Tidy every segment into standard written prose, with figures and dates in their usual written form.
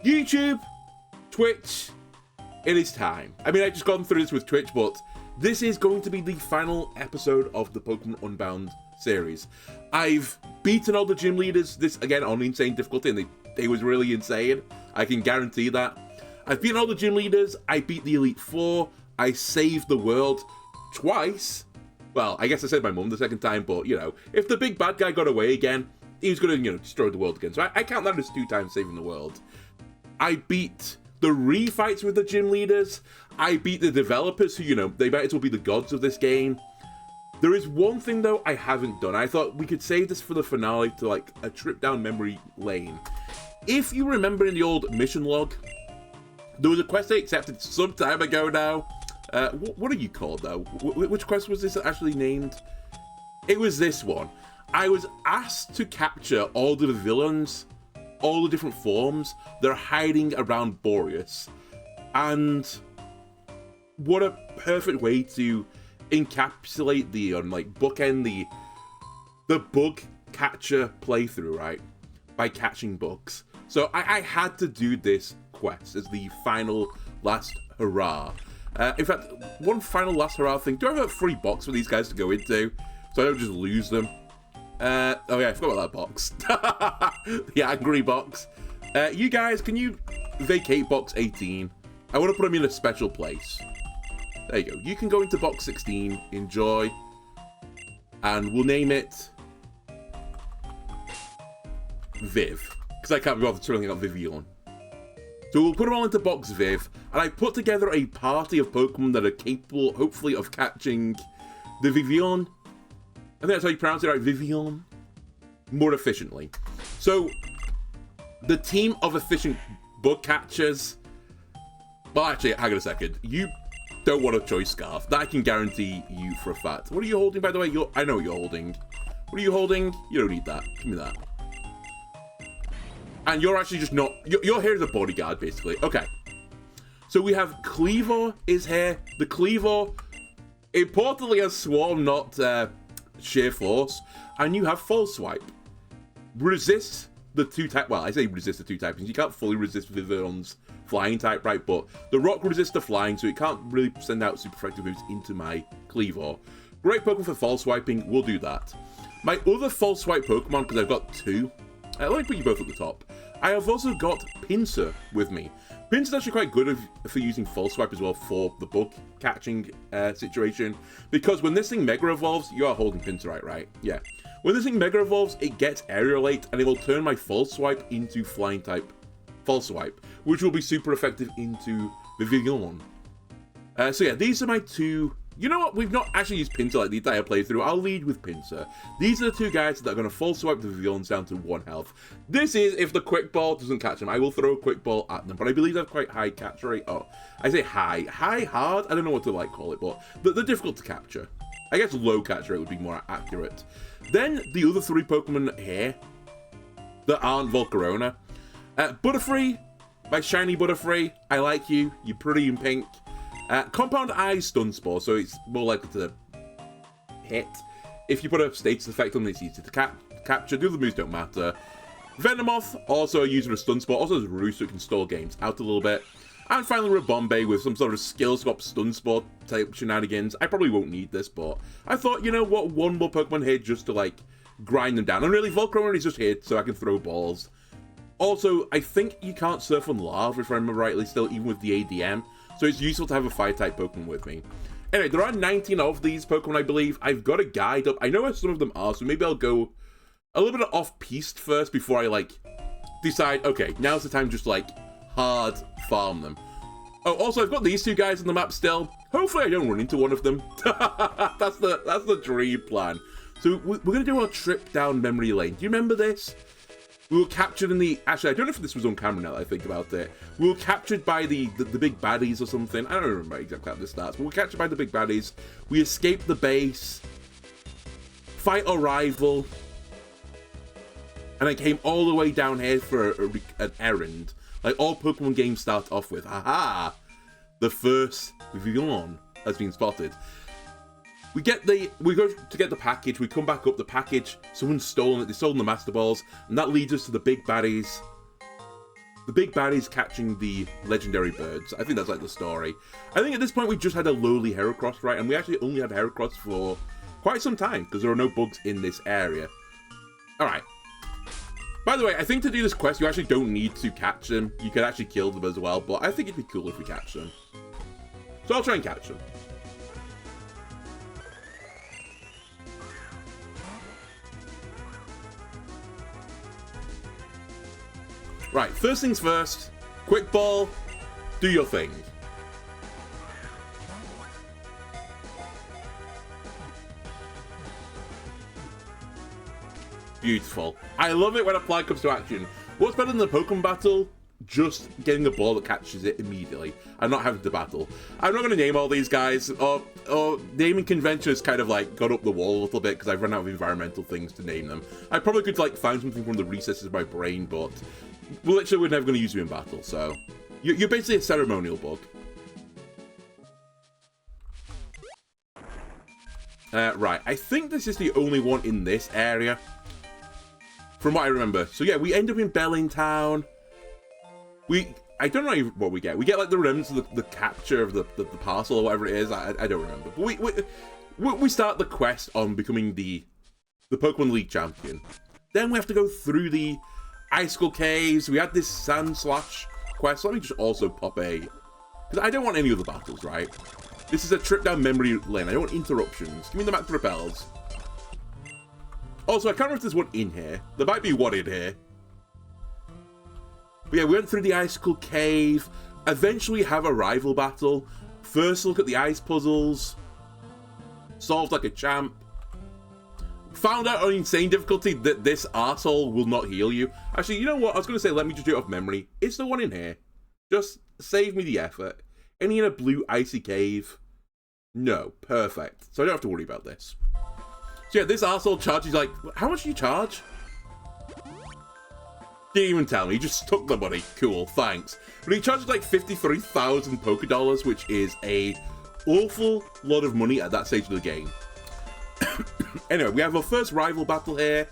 YouTube, Twitch, it is time. I mean, I've just gone through this with Twitch, but this is going to be the final episode of the Pokemon Unbound series. I've beaten all the gym leaders, this again on insane difficulty, and they was really insane. I can guarantee that. I've beaten all the gym leaders, I beat the Elite Four, I saved the world twice. Well, I guess I saved my mum the second time, but, you know, if the big bad guy got away again, he was going to, you know, destroy the world again. So I count that as 2 times saving the world. I beat the refights with the gym leaders. I beat the developers who, you know, they might as well be the gods of this game. There is one thing, though, I haven't done. I thought we could save this for the finale to, like, a trip down memory lane. If you remember in the old mission log, there was a quest I accepted some time ago now. What are you called, though? Which quest was this actually named? It was this one. I was asked to capture all the villains, all the different forms that are hiding around Boreas. And what a perfect way to encapsulate the, like, bookend the bug catcher playthrough, right? By catching bugs. So I had to do this quest as the final last hurrah. In fact, one final last hurrah thing. Do I have a free box for these guys to go into so I don't just lose them? Oh yeah, I forgot about that box. The angry box. You guys, can you vacate box 18? I want to put them in a special place. There you go. You can go into box 16. Enjoy. And we'll name it Viv. Because I can't be bothered turning out Vivian. So we'll put them all into box Viv. And I put together a party of Pokemon that are capable, hopefully, of catching the Vivian. I think that's how you pronounce it, right? Vivian. More efficiently. So, the team of efficient bug catchers. Well, actually, hang on a second. You don't want a choice scarf. That I can guarantee you for a fact. What are you holding, by the way? I know what you're holding. What are you holding? You don't need that. Give me that. And you're actually just not... You're here as a bodyguard, basically. Okay. So we have Cleaver is here. The Cleaver, importantly, has Swarm, not Sheer Force. And you have False Swipe. Resist the 2 type... Well, I say resist the 2 typings. You can't fully resist Vivillon's flying type, right? But the Rock resists the flying, so it can't really send out super effective moves into my Cleaver. Great Pokemon for False Swiping. We'll do that. My other False Swipe Pokemon, because I've got 2... let me put you both at the top. I have also got Pinsir with me. Pinsir's actually quite good for using False Swipe as well for the bug catching situation. Because when this thing Mega Evolves, you are holding Pinsir right? Yeah. When this thing Mega Evolves, it gets Aerialate, and it will turn my False Swipe into Flying type False Swipe, which will be super effective into Vivillon. So yeah, these are my 2... You know what? We've not actually used Pinsir like the entire playthrough. I'll lead with Pinsir. These are the 2 guys that are going to False Swipe the Vivillons down to 1 health. This is if the Quick Ball doesn't catch them. I will throw a Quick Ball at them, but I believe they have quite high catch rate. Oh, I say high. High, hard? I don't know what to call it, but they're difficult to capture. I guess low catch rate would be more accurate. Then the other 3 Pokemon here that aren't Volcarona. Butterfree, my shiny Butterfree. I like you. You're pretty in pink. Compound Eye Stun Spore, so it's more likely to hit. If you put a status effect on it, it's easy to capture. The other moves don't matter. Venomoth, also a user of Stun Spore, also has Roost, so it can stall games out a little bit. And finally Ribombay with some sort of skill swap Stun Spore type shenanigans. I probably won't need this, but I thought, you know what, one more Pokemon here just to, like, grind them down. And really, Volcarona is just here so I can throw balls. Also, I think you can't surf on lava, if I remember rightly, still, even with the ADM. So it's useful to have a Fire-type Pokemon with me. Anyway, there are 19 of these Pokemon, I believe. I've got a guide up. I know where some of them are, so maybe I'll go a little bit off-piste first before I, like, decide, okay, now's the time just, like, hard farm them. Oh, also, I've got these 2 guys on the map still. Hopefully I don't run into one of them. That's the dream plan. So we're going to do our trip down memory lane. Do you remember this? We were captured in the... Actually, I don't know if this was on camera now that I think about it. We were captured by the big baddies or something. I don't remember exactly how this starts, but we were captured by the big baddies. We escaped the base. Fight our rival. And I came all the way down here for an errand. Like all Pokemon games start off with. Aha! The first Vivillon has been spotted. We go to get the package, we come back up, the package, someone's stolen it, they've stolen the Master Balls, and that leads us to the big baddies. The big baddie's catching the legendary birds. I think that's like the story. I think at this point we just had a lowly Heracross, right? And we actually only have Heracross for quite some time because there are no bugs in this area. Alright. By the way, I think to do this quest, you actually don't need to catch them. You can actually kill them as well, but I think it'd be cool if we catch them. So I'll try and catch them. Right, first things first. Quick ball. Do your thing. Beautiful. I love it when a flag comes to action. What's better than the Pokemon battle? Just getting a ball that catches it immediately and not having to battle. I'm not going to name all these guys. Or naming convention has kind of like got up the wall a little bit because I've run out of environmental things to name them. I probably could like find something from the recesses of my brain, but literally we're never going to use you in battle. So you're basically a ceremonial bug. Right, I think this is the only one in this area. From what I remember. So yeah, we end up in Bellintown. I don't know what we get. We get like the remnants of the capture of the parcel or whatever it is. I don't remember. But we start the quest on becoming the Pokemon League champion. Then we have to go through the Icicle Caves. We had this Sand Slash quest. Let me just also pop a... Because I don't want any other battles, right? This is a trip down memory lane. I don't want interruptions. Give me the max repels. Also, I can't remember if there's one in here. There might be one in here. But yeah, we went through the Icicle Cave. Eventually have a rival battle. First look at the ice puzzles. Solved like a champ. Found out on insane difficulty that this arsehole will not heal you. Actually, you know what? I was going to say, let me just do it off memory. It's the one in here. Just save me the effort. Any in a blue icy cave? No. Perfect. So I don't have to worry about this. So yeah, this arsehole charges like... How much do you charge? Didn't even tell me. He just took the money. Cool, thanks. But he charges like 53,000 Pokédollars, which is a awful lot of money at that stage of the game. Anyway, we have our first rival battle here.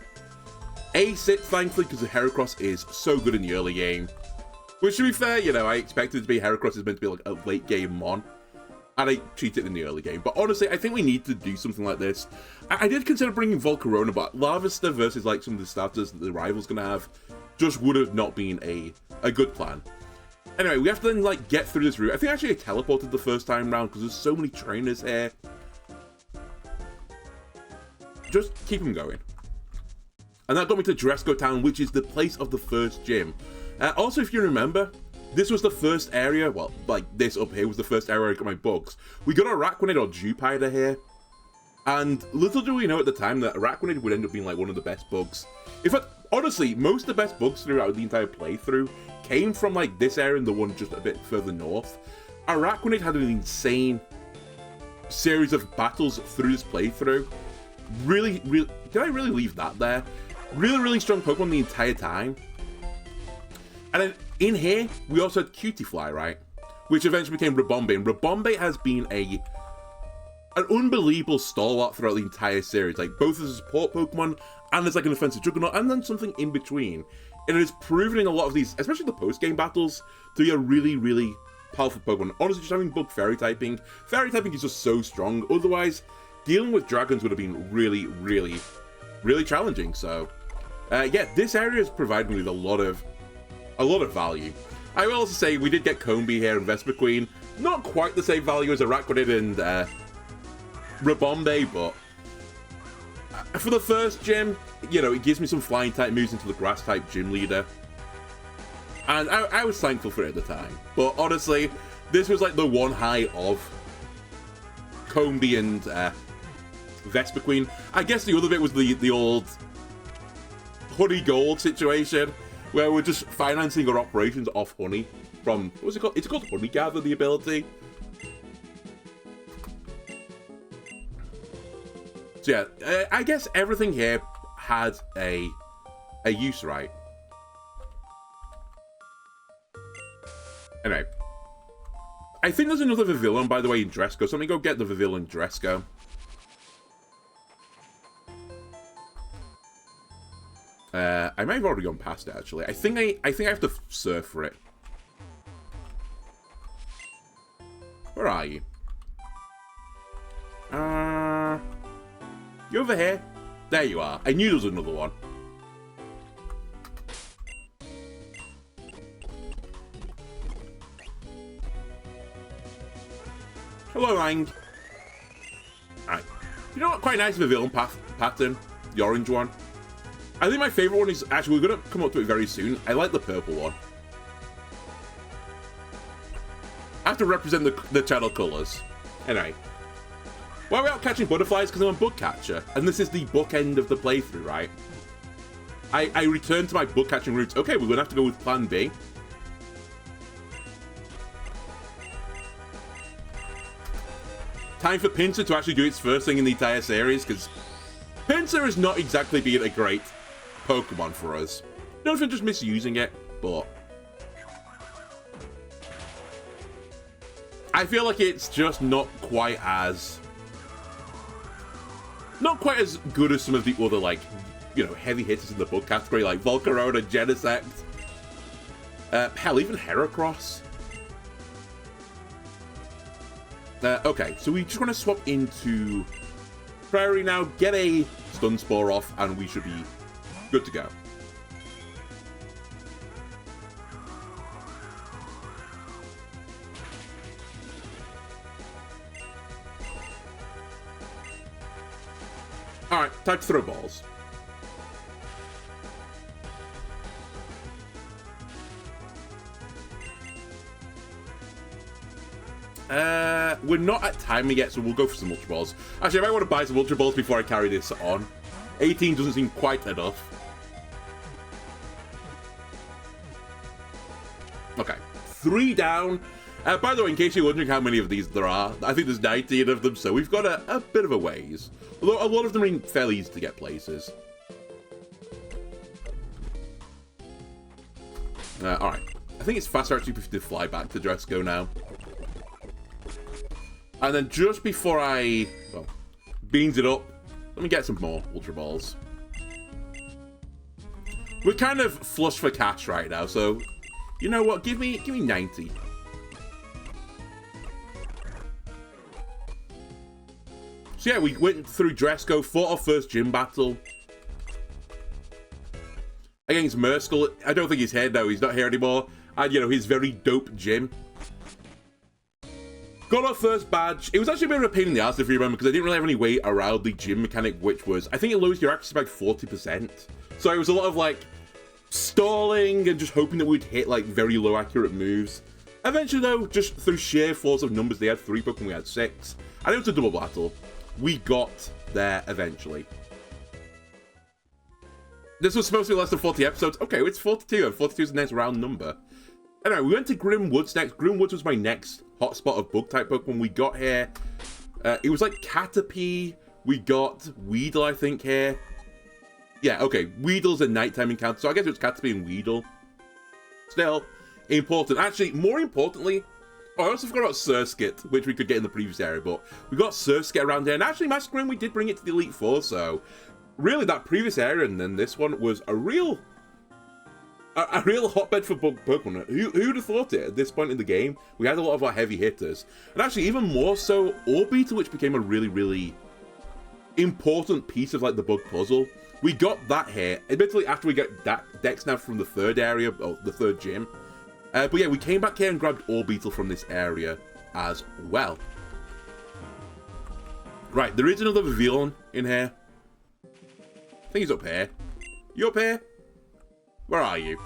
A-Sit, thankfully, because the Heracross is so good in the early game. Which, to be fair, you know, I expected it to be Heracross is meant to be like a late game mon. And I cheated in the early game. But honestly, I think we need to do something like this. I did consider bringing Volcarona, but Larvesta versus like some of the starters that the rival's going to have just would have not been a good plan. Anyway, we have to then like get through this route. I think actually I teleported the first time round because there's so many trainers here. Just keep them going. And that got me to Dresco Town, which is the place of the first gym. Also, if you remember, this was the first area, well, like this up here was the first area I got my bugs. We got Araquanid or Jupiter here. And little do we know at the time that Araquanid would end up being like one of the best bugs. In fact, honestly, most of the best bugs throughout the entire playthrough came from like this area and the one just a bit further north. Araquanid had an insane series of battles through this playthrough. Really, did I really leave that there? Really strong Pokemon the entire time. And then in here, we also had Cutiefly, right? Which eventually became Ribombay. And Ribombay has been an unbelievable stalwart throughout the entire series. Like, both as a support Pokemon and as like an offensive Juggernaut, and then something in between. And it is proven in a lot of these, especially the post-game battles, to be a really powerful Pokemon. Honestly, just having bug Fairy typing is just so strong. Otherwise, dealing with dragons would have been really challenging. So, yeah, this area has provided me with a lot of value. I will also say we did get Combee here and Vespiquen. Not quite the same value as Araquanid and Ribombay, but for the first gym, you know, it gives me some flying type moves into the grass type gym leader. And I was thankful for it at the time. But honestly, this was like the one high of Combee and Vespiquen. I guess the other bit was the old Honey Gold situation, where we're just financing our operations off honey from, what's it called? It's called Honey Gather, the ability. So yeah, I guess everything here had a use, right? Anyway. I think there's another Vivillon, by the way, in Dresco, so let me go get the Vivillon in Dresco. I may have already gone past it, actually. I think I have to surf for it. Where are you? You over here? There you are. I knew there was another one. Hello, Lang. Alright. You know what? Quite nice of a villain pattern. The orange one. I think my favourite one is... Actually, we're going to come up to it very soon. I like the purple one. I have to represent the channel colours. Anyway. Why are we out catching butterflies? Because I'm a bug catcher. And this is the bookend of the playthrough, right? I return to my bug catching roots. Okay, we're going to have to go with plan B. Time for Pinsir to actually do its first thing in the entire series, because Pinsir is not exactly being a great Pokemon for us. Not for just misusing it, but I feel like it's just not quite as good as some of the other, like, you know, heavy hitters in the bug category, like Volcarona, Genesect, hell, even Heracross. Okay, so we just want to swap into Prairie now, get a Stun Spore off, and we should be good to go. Alright, time to throw balls. We're not at timing yet, so we'll go for some Ultra Balls. Actually, I might want to buy some Ultra Balls before I carry this on. 18 doesn't seem quite enough. Okay, 3 down. By the way, in case you're wondering how many of these there are, I think there's 19 of them, so we've got a bit of a ways. Although a lot of them are fairly easy to get places. Alright. I think it's faster actually to fly back to Dresco now. And then just before I, well, beans it up, let me get some more Ultra Balls. We're kind of flush for cash right now, so you know what? Give me 90. So yeah, we went through Dresco, fought our first gym battle against Murskle. I don't think he's here now. He's not here anymore. And you know, his very dope gym. Got our first badge. It was actually a bit of a pain in the ass, if you remember, because I didn't really have any way around the gym mechanic, which was, I think it lowers your accuracy by 40%. So it was a lot of, like, stalling and just hoping that we'd hit, like, very low accurate moves. Eventually, though, just through sheer force of numbers, they had 3 Pokemon, we had 6. And it was a double battle. We got there eventually. This was supposed to be less than 40 episodes. Okay, it's 42, and 42 is the next round number. Anyway, we went to Grim Woods next. Grim Woods was my next hotspot of bug-type Pokemon. We got here, it was like Caterpie. We got Weedle, I think, here. Yeah, okay, Weedle's a nighttime encounter, so I guess it was Caterpie and Weedle. Still, important. Actually, more importantly, oh, I also forgot about Surskit, which we could get in the previous area, but we got Surskit around here. And actually, Master Grim, we did bring it to the Elite Four, so really that previous area and then this one was a real hotbed for Pokemon. Who'd have thought it at this point in the game? We had a lot of our heavy hitters. And actually, even more so, Orbeetle, which became a really, really important piece of, like, the bug puzzle. We got that here, admittedly, after we get that Dexnav from the third area, or the third gym. But yeah, we came back here and grabbed Orbeetle from this area as well. Right, there is another Vivillon in here. I think he's up here. You up here? Where are you?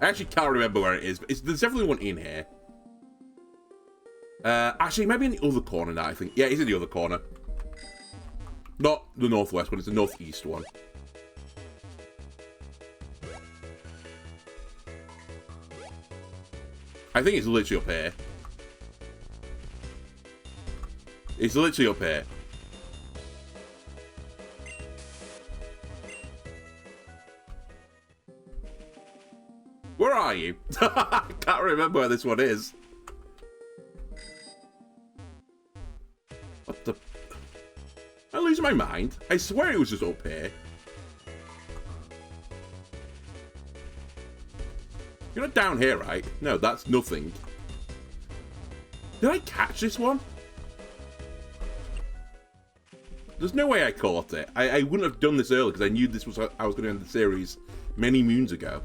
I actually can't remember where it is, but there's definitely one in here. Actually, maybe in the other corner now, I think. Yeah, he's in the other corner. Not the northwest one, it's the northeast one. I think it's literally up here. It's literally up here. Where are you? I can't remember where this one is. What the? I'm losing my mind. I swear it was just up here. You're not down here, right? No, that's nothing. Did I catch this one? There's no way I caught it. I wouldn't have done this earlier because I knew this was how I was going to end the series many moons ago.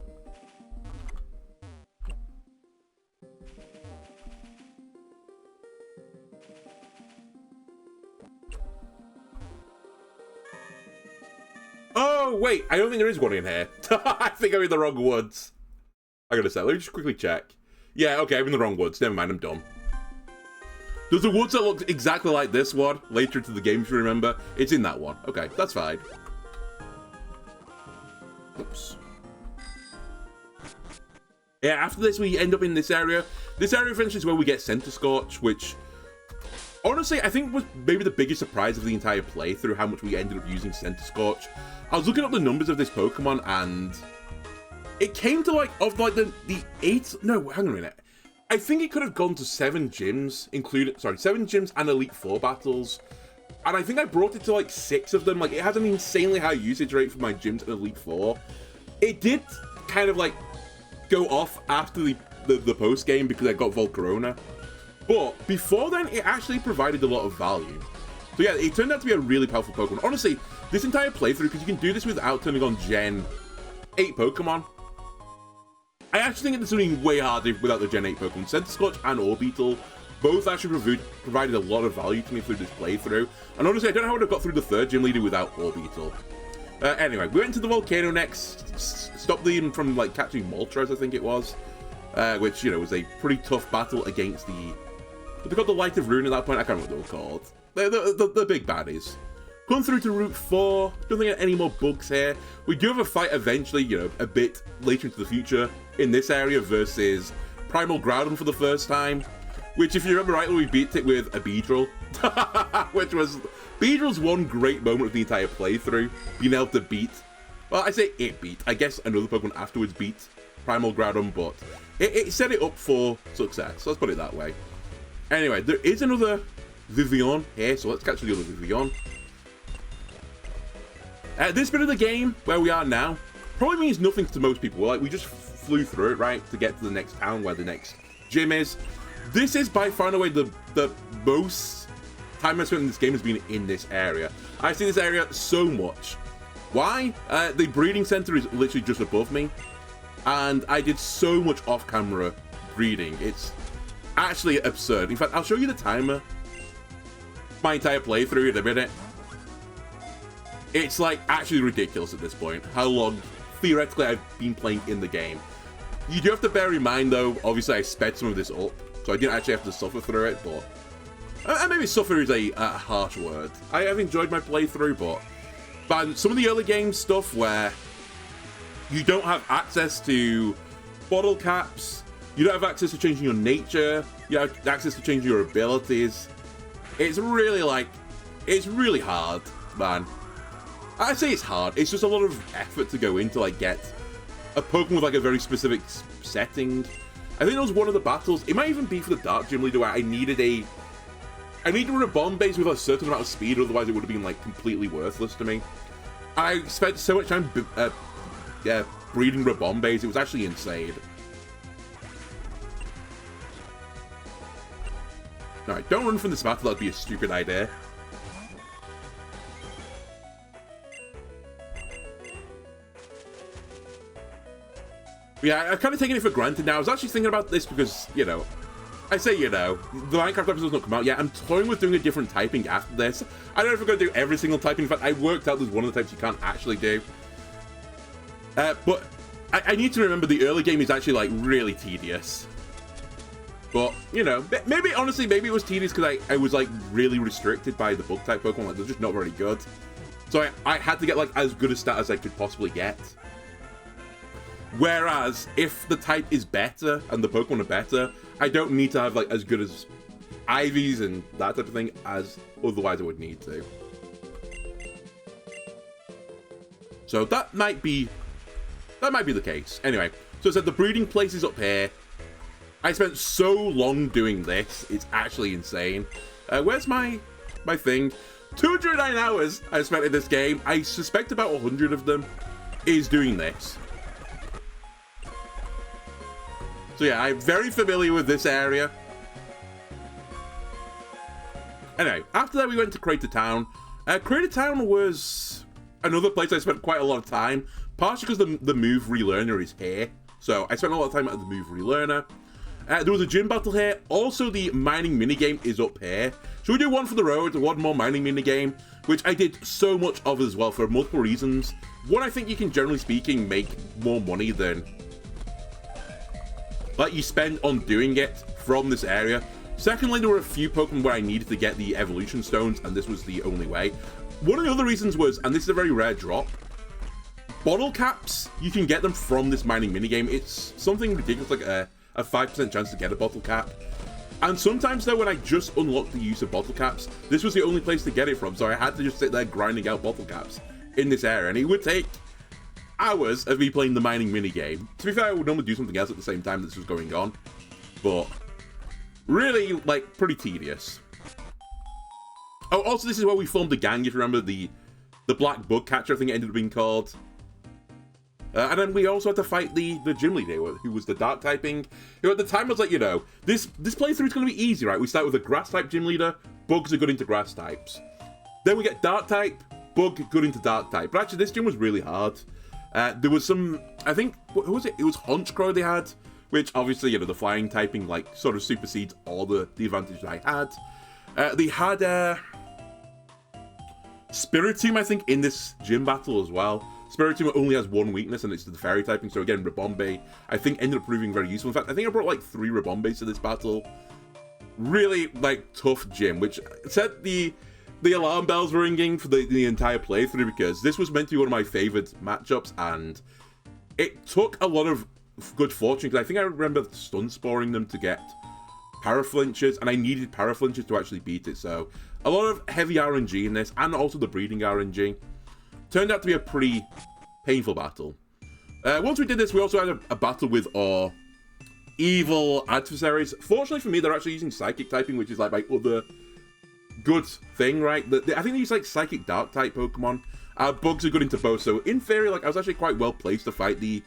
Oh, wait. I don't think there is one in here. I think I'm in the wrong woods. I gotta say, let me just quickly check. Yeah, okay, I'm in the wrong woods. Never mind, I'm dumb. There's a woods that looks exactly like this one later into the game, if you remember. It's in that one. Okay, that's fine. Oops. Yeah, after this, we end up in this area. This area eventually is where we get Center Scorch, which, honestly, I think was maybe the biggest surprise of the entire playthrough, how much we ended up using Center Scorch. I was looking up the numbers of this Pokemon, and it came to, like, of, like, the 8... No, hang on a minute. I think it could have gone to 7 gyms, including... Sorry, 7 gyms and Elite Four battles. And I think I brought it to, like, 6 of them. Like, it has an insanely high usage rate for my gyms and Elite Four. It did kind of, like, go off after the post-game because I got Volcarona. But before then, it actually provided a lot of value. So yeah, it turned out to be a really powerful Pokemon. Honestly, this entire playthrough, because you can do this without turning on Gen 8 Pokemon. I actually think it's something way harder without the Gen 8 Pokemon. Centiskorch and Orbeetle both actually provided a lot of value to me through this playthrough. And honestly, I don't know how I would have got through the 3rd gym leader without Orbeetle. Anyway, we went to the volcano next, stopped them from, like, catching Moltres, I think it was. Which, you know, was a pretty tough battle against the... They called the Light of Ruin at that point. I can't remember what they were called. The big baddies. Come through to Route 4. Don't think any more bugs here. We do have a fight eventually, you know, a bit later into the future in this area versus Primal Groudon for the first time. Which, if you remember rightly, we beat it with a Beedrill. Which was Beedrill's one great moment of the entire playthrough. Being able to beat... Well, I say it beat. I guess another Pokemon afterwards beat Primal Groudon, but it set it up for success. Let's put it that way. Anyway, there is another Vivillon here, so let's catch the other Vivillon. This bit of the game, where we are now, probably means nothing to most people. Like, we just flew through it, right, to get to the next town where the next gym is. This is by far and away the most time I spent in this game has been in this area. I see this area so much. Why? The breeding center is literally just above me, and I did so much off-camera breeding. It's actually absurd. In fact, I'll show you the timer. My entire playthrough in a minute. It's like actually ridiculous at this point how long theoretically I've been playing in the game. You do have to bear in mind though, obviously I sped some of this up, so I didn't actually have to suffer through it, but maybe suffer is a harsh word. I have enjoyed my playthrough, but some of the early game stuff where you don't have access to bottle caps, you don't have access to changing your nature, you have access to changing your abilities. It's really like, it's really hard, man. I say it's hard, it's just a lot of effort to go into, like, get a Pokemon with, like, a very specific setting. I think it was one of the battles, it might even be for the Dark Gym Leader, where I needed a bomb base with a certain amount of speed, otherwise it would have been, like, completely worthless to me. I spent so much time breeding Rabombays, it was actually insane. Alright, don't run from this battle, that'd be a stupid idea. Yeah, I've kind of taken it for granted now. I was actually thinking about this because, you know, I say, you know, the Minecraft episode's not come out yet. I'm toying with doing a different typing after this. I don't know if we're going to do every single typing. In fact, I worked out there's one of the types you can't actually do. But I need to remember the early game is actually, like, really tedious. But, you know, maybe, honestly, maybe it was tedious because I was, like, really restricted by the bug-type Pokemon. Like, they're just not very good. So I had to get, like, as good a stat as I could possibly get. Whereas, if the type is better and the Pokemon are better, I don't need to have, like, as good as Ivies and that type of thing as otherwise I would need to. So that might be the case. Anyway, so it said the breeding place is up here. I spent so long doing this, it's actually insane. Where's my thing? 209 hours I spent in this game. I suspect about 100 of them is doing this. So yeah, I'm very familiar with this area. Anyway, after that we went to Crater Town. Crater Town was another place I spent quite a lot of time, partially because the Move Relearner is here. So I spent a lot of time at the Move Relearner. There was a gym battle here. Also, the mining minigame is up here. So we do one for the road, one more mining minigame, which I did so much of as well for multiple reasons. One, I think you can, generally speaking, make more money than like you spend on doing it from this area. Secondly, there were a few Pokemon where I needed to get the evolution stones, and this was the only way. One of the other reasons was, and this is a very rare drop, bottle caps, you can get them from this mining minigame. It's something ridiculous, like a 5% chance to get a bottle cap. And sometimes though, when I just unlocked the use of bottle caps, this was the only place to get it from, so I had to just sit there grinding out bottle caps in this area, and it would take hours of me playing the mining minigame. To be fair, I would normally do something else at the same time this was going on, but really, like, pretty tedious. Oh, also, this is where we formed the gang, if you remember, the Black Bug Catcher, I think it ended up being called. And then we also had to fight the gym leader, who was the dark typing. Who at the time was like, you know, this playthrough is going to be easy, right? We start with a grass type gym leader, bugs are good into grass types. Then we get dark type, bug good into dark type. But actually, this gym was really hard. There was some, I think, what was it? It was Honchcrow they had, which obviously, you know, the flying typing, like, sort of supersedes all the advantages I had. They had Spiritomb, I think, in this gym battle as well. Spiritomb only has one weakness, and it's the fairy typing, so again, Ribombay, I think, ended up proving very useful. In fact, I think I brought, like, 3 Ribombays to this battle. Really, like, tough gym, which set the alarm bells ringing for the entire playthrough, because this was meant to be one of my favourite matchups, and it took a lot of good fortune, because I think I remember stun sporing them to get paraflinches, and I needed paraflinches to actually beat it, so a lot of heavy RNG in this, and also the breeding RNG. Turned out to be a pretty painful battle. Once we did this, we also had a battle with our evil adversaries. Fortunately for me, they're actually using Psychic typing, which is like my other good thing, right? I think they use like Psychic Dark type Pokemon. Bugs are good into both, so in theory, like I was actually quite well placed to fight the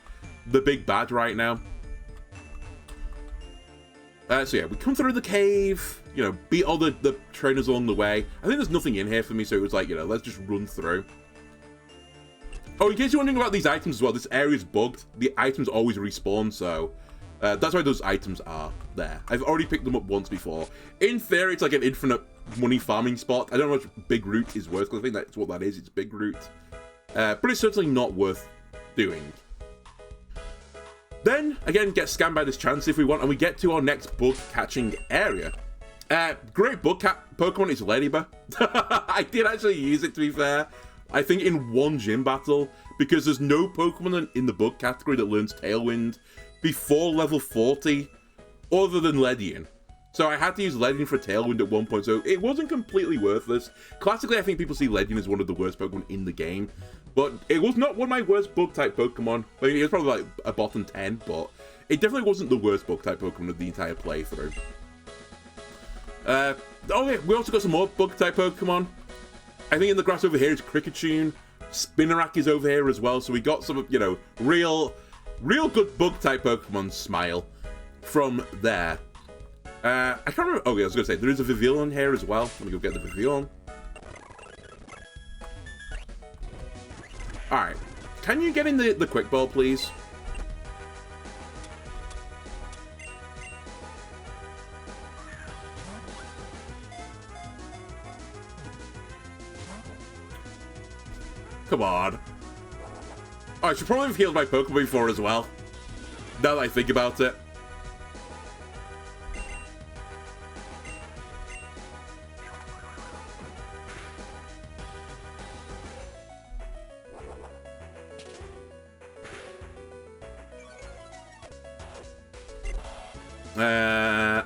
big bad right now. So yeah, we come through the cave, you know, beat all the trainers along the way. I think there's nothing in here for me, so it was like, you know, let's just run through. Oh, in case you're wondering about these items as well, this area is bugged. The items always respawn, so that's why those items are there. I've already picked them up once before. In theory, it's like an infinite money farming spot. I don't know how much Big Root is worth, because I think that's what that is. It's Big Root. But it's certainly not worth doing. Then, again, get scammed by this chance if we want, and we get to our next bug catching area. Great bug Pokemon is Ladybug. I did actually use it, to be fair. I think in one gym battle, because there's no Pokemon in the bug category that learns Tailwind before level 40, other than Ledian. So I had to use Ledian for Tailwind at one point, so it wasn't completely worthless. Classically, I think people see Ledian as one of the worst Pokemon in the game, but it was not one of my worst bug-type Pokemon. I mean, it was probably like a bottom 10, but it definitely wasn't the worst bug-type Pokemon of the entire playthrough. Oh yeah, we also got some more bug-type Pokemon. I think in the grass over here is Kricketune. Spinarak is over here as well, so we got some, you know, real good bug-type Pokemon Smile from there. I can't remember. Okay, I was going to say, there is a Vivillon here as well. Let me go get the Vivillon. Alright. Can you get in the Quick Ball, please? Come on. Oh, I should probably have healed my Pokemon before as well. Now that I think about it.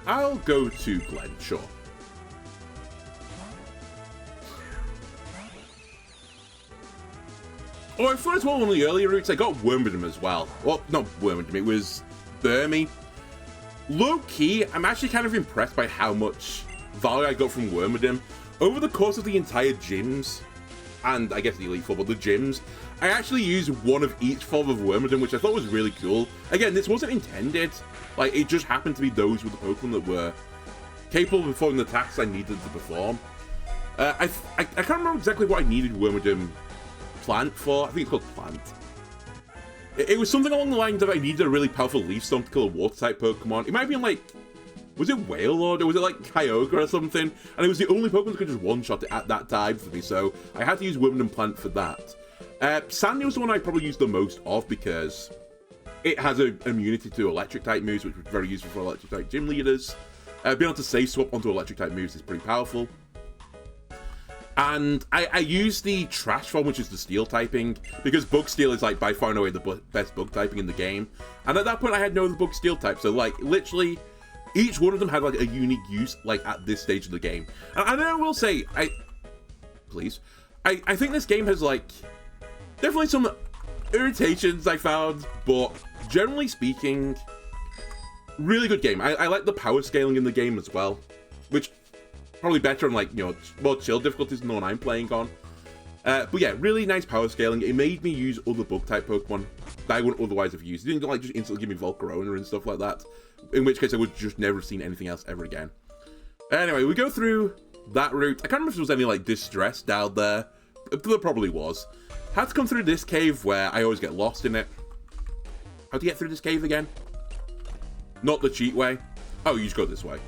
I'll go to Glen, sure. Oh, I thought as well one of the earlier routes, I got Wormadam as well. Well, not Wormadam, it was Burmy. Low-key, I'm actually kind of impressed by how much value I got from Wormadam. Over the course of the entire gyms, and I guess the Elite Four, but the gyms, I actually used one of each form of Wormadam, which I thought was really cool. Again, this wasn't intended. Like, it just happened to be those with the Pokemon that were capable of performing the tasks I needed to perform. I can't remember exactly what I needed Wormadam Plant for. I think it's called Plant. It was something along the lines of I needed a really powerful Leaf Storm to kill a Water-type Pokemon. It might have been like, was it Wailord or was it like Kyogre or something? And it was the only Pokemon that could just one-shot it at that time for me, so I had to use Wormadam Plant for that. Sandy was the one I probably used the most of because it has an immunity to Electric-type moves, which was very useful for Electric-type gym leaders. Being able to safe swap onto Electric-type moves is pretty powerful. And I use the Trash form, which is the Steel typing, because Bug Steel is like by far and away the best Bug typing in the game. And at that point, I had no other Bug Steel type, so like literally, each one of them had like a unique use, like at this stage of the game. And I will say, I think this game has like definitely some irritations I found, but generally speaking, really good game. I like the power scaling in the game as well, which probably better on like, you know, more chill difficulties than the one I'm playing on. But yeah, really nice power scaling. It made me use other bug type Pokemon that I wouldn't otherwise have used. It didn't like just instantly give me Volcarona and stuff like that, in which case I would just never have seen anything else ever again. Anyway, we go through that route. I can't remember if there was any like distress down there. There probably was. Had to come through this cave where I always get lost in it. How do you get through this cave again? Not the cheat way. Oh, you just go this way.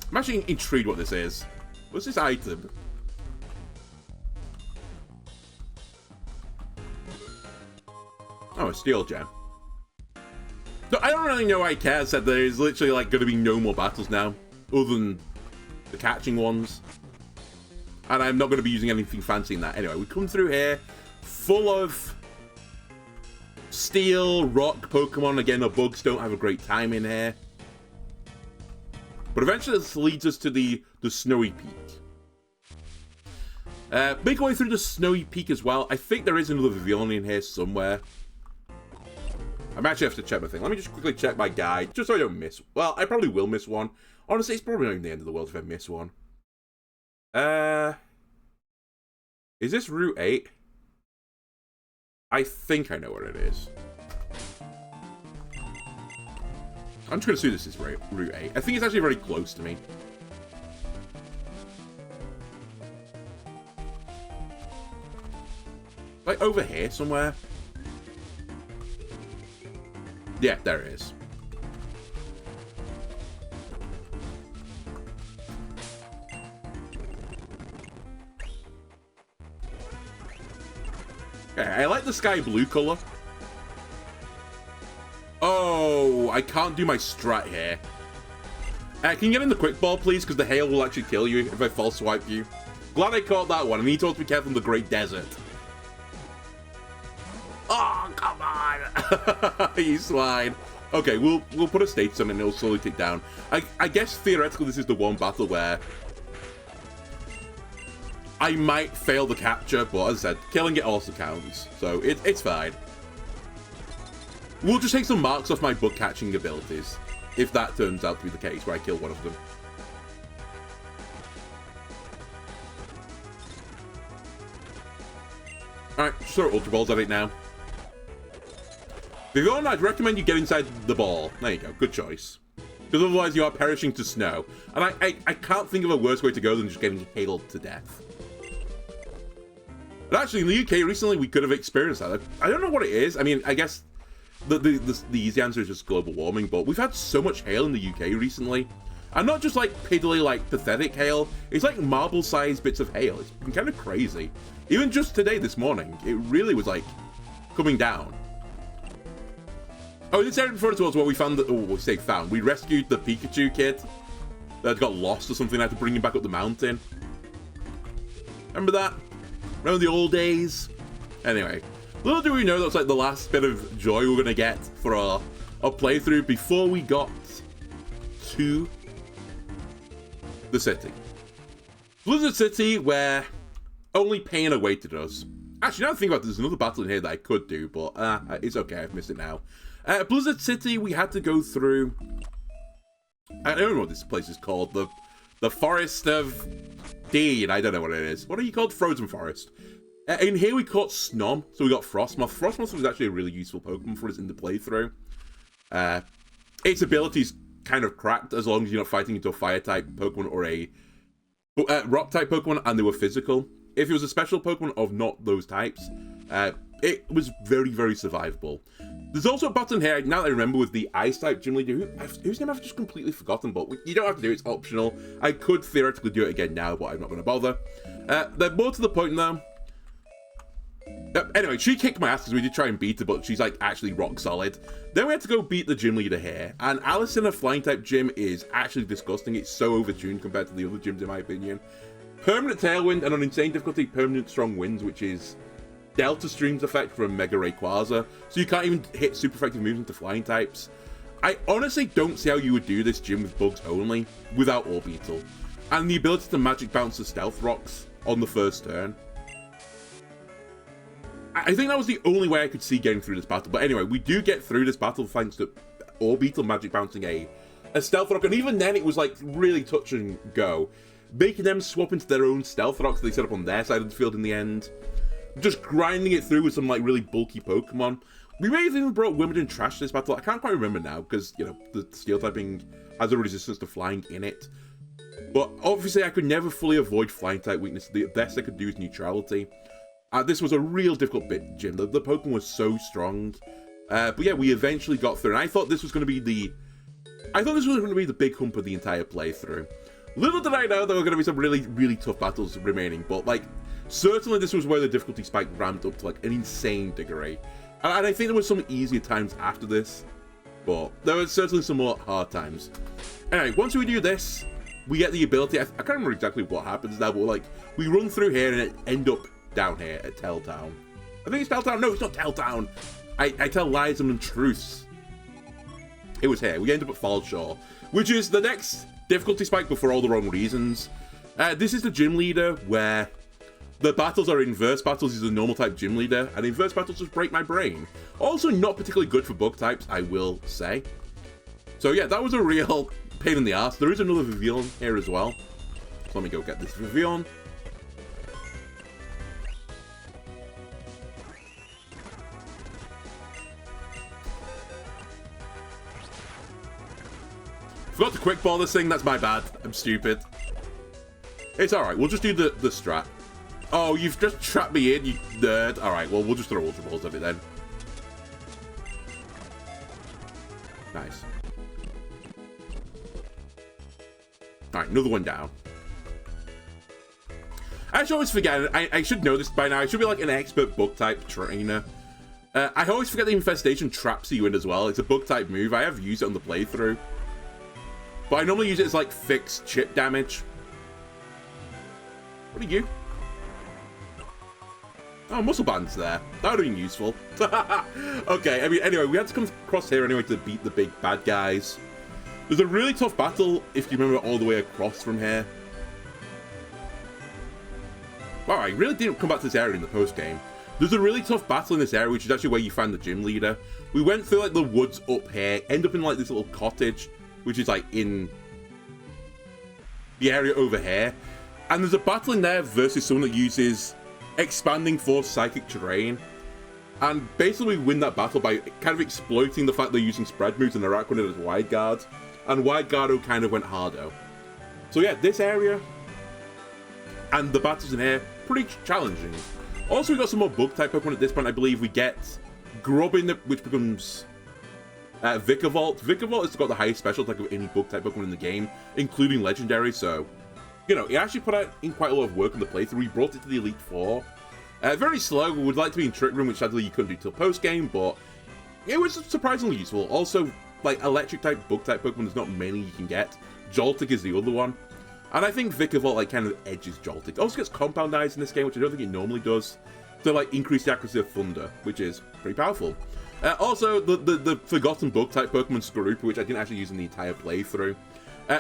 I'm actually intrigued what this is. What's this item? Oh, a steel gem. So I don't really know why Care said there's literally like going to be no more battles now, other than the catching ones. And I'm not going to be using anything fancy in that. Anyway, we come through here, full of steel, rock Pokemon. Again, the bugs don't have a great time in here. But eventually this leads us to the Snowy Peak. Make our way through the Snowy Peak as well. I think there is another Vivillon in here somewhere. I might actually have to check my thing. Let me just quickly check my guide, just so I don't miss. Well, I probably will miss one. Honestly, it's probably not even the end of the world if I miss one. Is this Route 8? I think I know where it is. I'm just going to assume this is Route 8. I think it's actually very close to me. Like over here somewhere. Yeah, there it is. Okay, I like the sky blue color. Oh, I can't do my strat here. Can you get in the quick ball, please? Because the hail will actually kill you if I false swipe you. Glad I caught that one. I need to be careful in the Great Desert. Oh, come on! You slide. Okay, we'll put a stage summon and it'll slowly tick down. I guess theoretically this is the one battle where I might fail the capture, but as I said, killing it also counts, so it's fine. We'll just take some marks off my bug catching abilities, if that turns out to be the case, where I kill one of them. Alright, just throw Ultra Balls at it now. Vivillon, I'd recommend you get inside the ball. There you go, good choice. Because otherwise you are perishing to snow. And I can't think of a worse way to go than just getting hailed to death. But actually, in the UK recently, we could have experienced that. I don't know what it is. I mean, I guess the easy answer is just global warming, but we've had so much hail in the UK recently. And not just like piddly, like pathetic hail. It's like marble-sized bits of hail. It's been kind of crazy. Even just today, this morning, it really was like coming down. Oh, this area before as well is where we found the, we say found. We rescued the Pikachu kid that got lost or something. I had to bring him back up the mountain. Remember that? Remember the old days? Anyway, little do we know that's like the last bit of joy we're gonna get for our playthrough before we got to the city. Blizzard City, where only pain awaited us. Actually, now I think about it, there's another battle in here that I could do, but it's okay, I've missed it now. Blizzard City, we had to go through... I don't know what this place is called. The Forest of Dean. I don't know what it is. What are you called? Frozen Forest. In here we caught Snom, so we got Frostmoth. Frostmoth was actually a really useful Pokemon for us in the playthrough. Its ability's kind of cracked as long as you're not fighting into a Fire-type Pokemon or a Rock-type Pokemon, and they were physical. If it was a special Pokemon of not those types, it was very, very survivable. There's also a button here, now that I remember, with the Ice-type gym leader, whose name I've just completely forgotten, but you don't have to do it, it's optional. I could theoretically do it again now, but I'm not going to bother. They're more to the point now. Anyway, she kicked my ass because we did try and beat her, but she's like actually rock solid. Then we had to go beat the gym leader here, and Alice in a flying-type gym is actually disgusting. It's so overtuned compared to the other gyms, in my opinion. Permanent Tailwind, and on insane difficulty, Permanent Strong Winds, which is Delta Streams effect from Mega Rayquaza, so you can't even hit super effective moves into flying types. I honestly don't see how you would do this gym with bugs only, without Orbeetle. And the ability to Magic Bounce the Stealth Rocks on the first turn. I think that was the only way I could see getting through this battle, but anyway, we do get through this battle thanks to Orbeetle Magic Bouncing a Stealth Rock, and even then it was like really touch and go, making them swap into their own Stealth Rocks that they set up on their side of the field in the end. Just grinding it through with some like really bulky Pokemon. We may have even brought Wimbledon Trash to this battle. I can't quite remember now because, you know, the Steel typing has a resistance to flying in it. But obviously I could never fully avoid flying type weakness. The best I could do is neutrality. This was a real difficult bit, Jim. The Pokemon was so strong. But yeah, we eventually got through. And I thought this was going to be the big hump of the entire playthrough. Little did I know there were going to be some really, really tough battles remaining. But like, certainly this was where the difficulty spike ramped up to like an insane degree. And I think there were some easier times after this, but there were certainly some more hard times. Anyway, once we do this, we get the ability. I can't remember exactly what happens now, but like, we run through here and it end up down here at Telltown. I think it's Telltown. No, it's not Telltown. I tell lies and truths. It was here. We end up at Fallshaw, which is the next difficulty spike, but for all the wrong reasons. This is the gym leader where the battles are inverse battles. He's a normal type gym leader, and inverse battles just break my brain. Also not particularly good for bug types, I will say. So yeah, that was a real pain in the ass. There is another Vivillon here as well. So let me go get this Vivillon. Forgot to quick ball this thing, that's my bad. I'm stupid. It's alright, we'll just do the strat. Oh, you've just trapped me in, you nerd. Alright, well, we'll just throw Ultra Balls at it then. Nice. Alright, another one down. I should always forget, I should know this by now, I should be like an expert bug type trainer. I always forget the Infestation traps you in as well. It's a bug type move, I have used it on the playthrough. But I normally use it as like fixed chip damage. What are you? Oh, Muscle Band's there. That would have been useful. Okay, I mean, anyway, we had to come across here anyway to beat the big bad guys. There's a really tough battle, if you remember, all the way across from here. Wow, I really didn't come back to this area in the post-game. There's a really tough battle in this area, which is actually where you find the gym leader. We went through like the woods up here, end up in like this little cottage, which is like in the area over here. And there's a battle in there versus someone that uses Expanding Force Psychic Terrain. And basically we win that battle by kind of exploiting the fact they're using spread moves and they're outconnected as Wide Guard. And Wide Guardo kind of went hardo. So yeah, this area and the battles in here, pretty challenging. Also, we got some more bug type Pokemon at this point. I believe we get Grubbin, which becomes Vikavolt. Vikavolt has got the highest special attack of any bug type Pokemon in the game, including Legendary, so, you know, it actually put out in quite a lot of work on the playthrough. We brought it to the Elite Four. Very slow, we would like to be in Trick Room, which sadly you couldn't do till post-game, but it was surprisingly useful. Also, like, electric type, bug type Pokemon, there's not many you can get. Joltik is the other one. And I think Vikavolt, like, kind of edges Joltik. It also gets Compound Eyes in this game, which I don't think it normally does. To, like, increase the accuracy of Thunder, which is pretty powerful. Also, the forgotten bug-type Pokemon Skorupi, which I didn't actually use in the entire playthrough.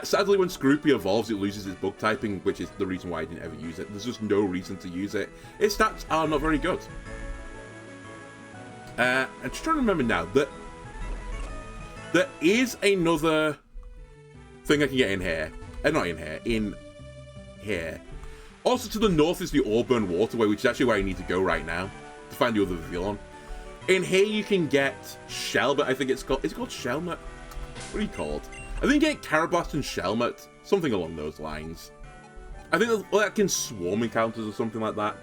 Sadly, when Skorupi evolves, it loses its bug typing, which is the reason why I didn't ever use it. There's just no reason to use it. Its stats are not very good. I'm just trying to remember now that There is another thing I can get in here. Not in here, in here. Also to the north is the Auburn Waterway, which is actually where I need to go right now to find the other Vivillon. In here you can get Shelmet, I think it's called. Is it called Shelmet? What are you called? I think you get Carablast and Shelmet, something along those lines. I think there's like in swarm encounters or something like that.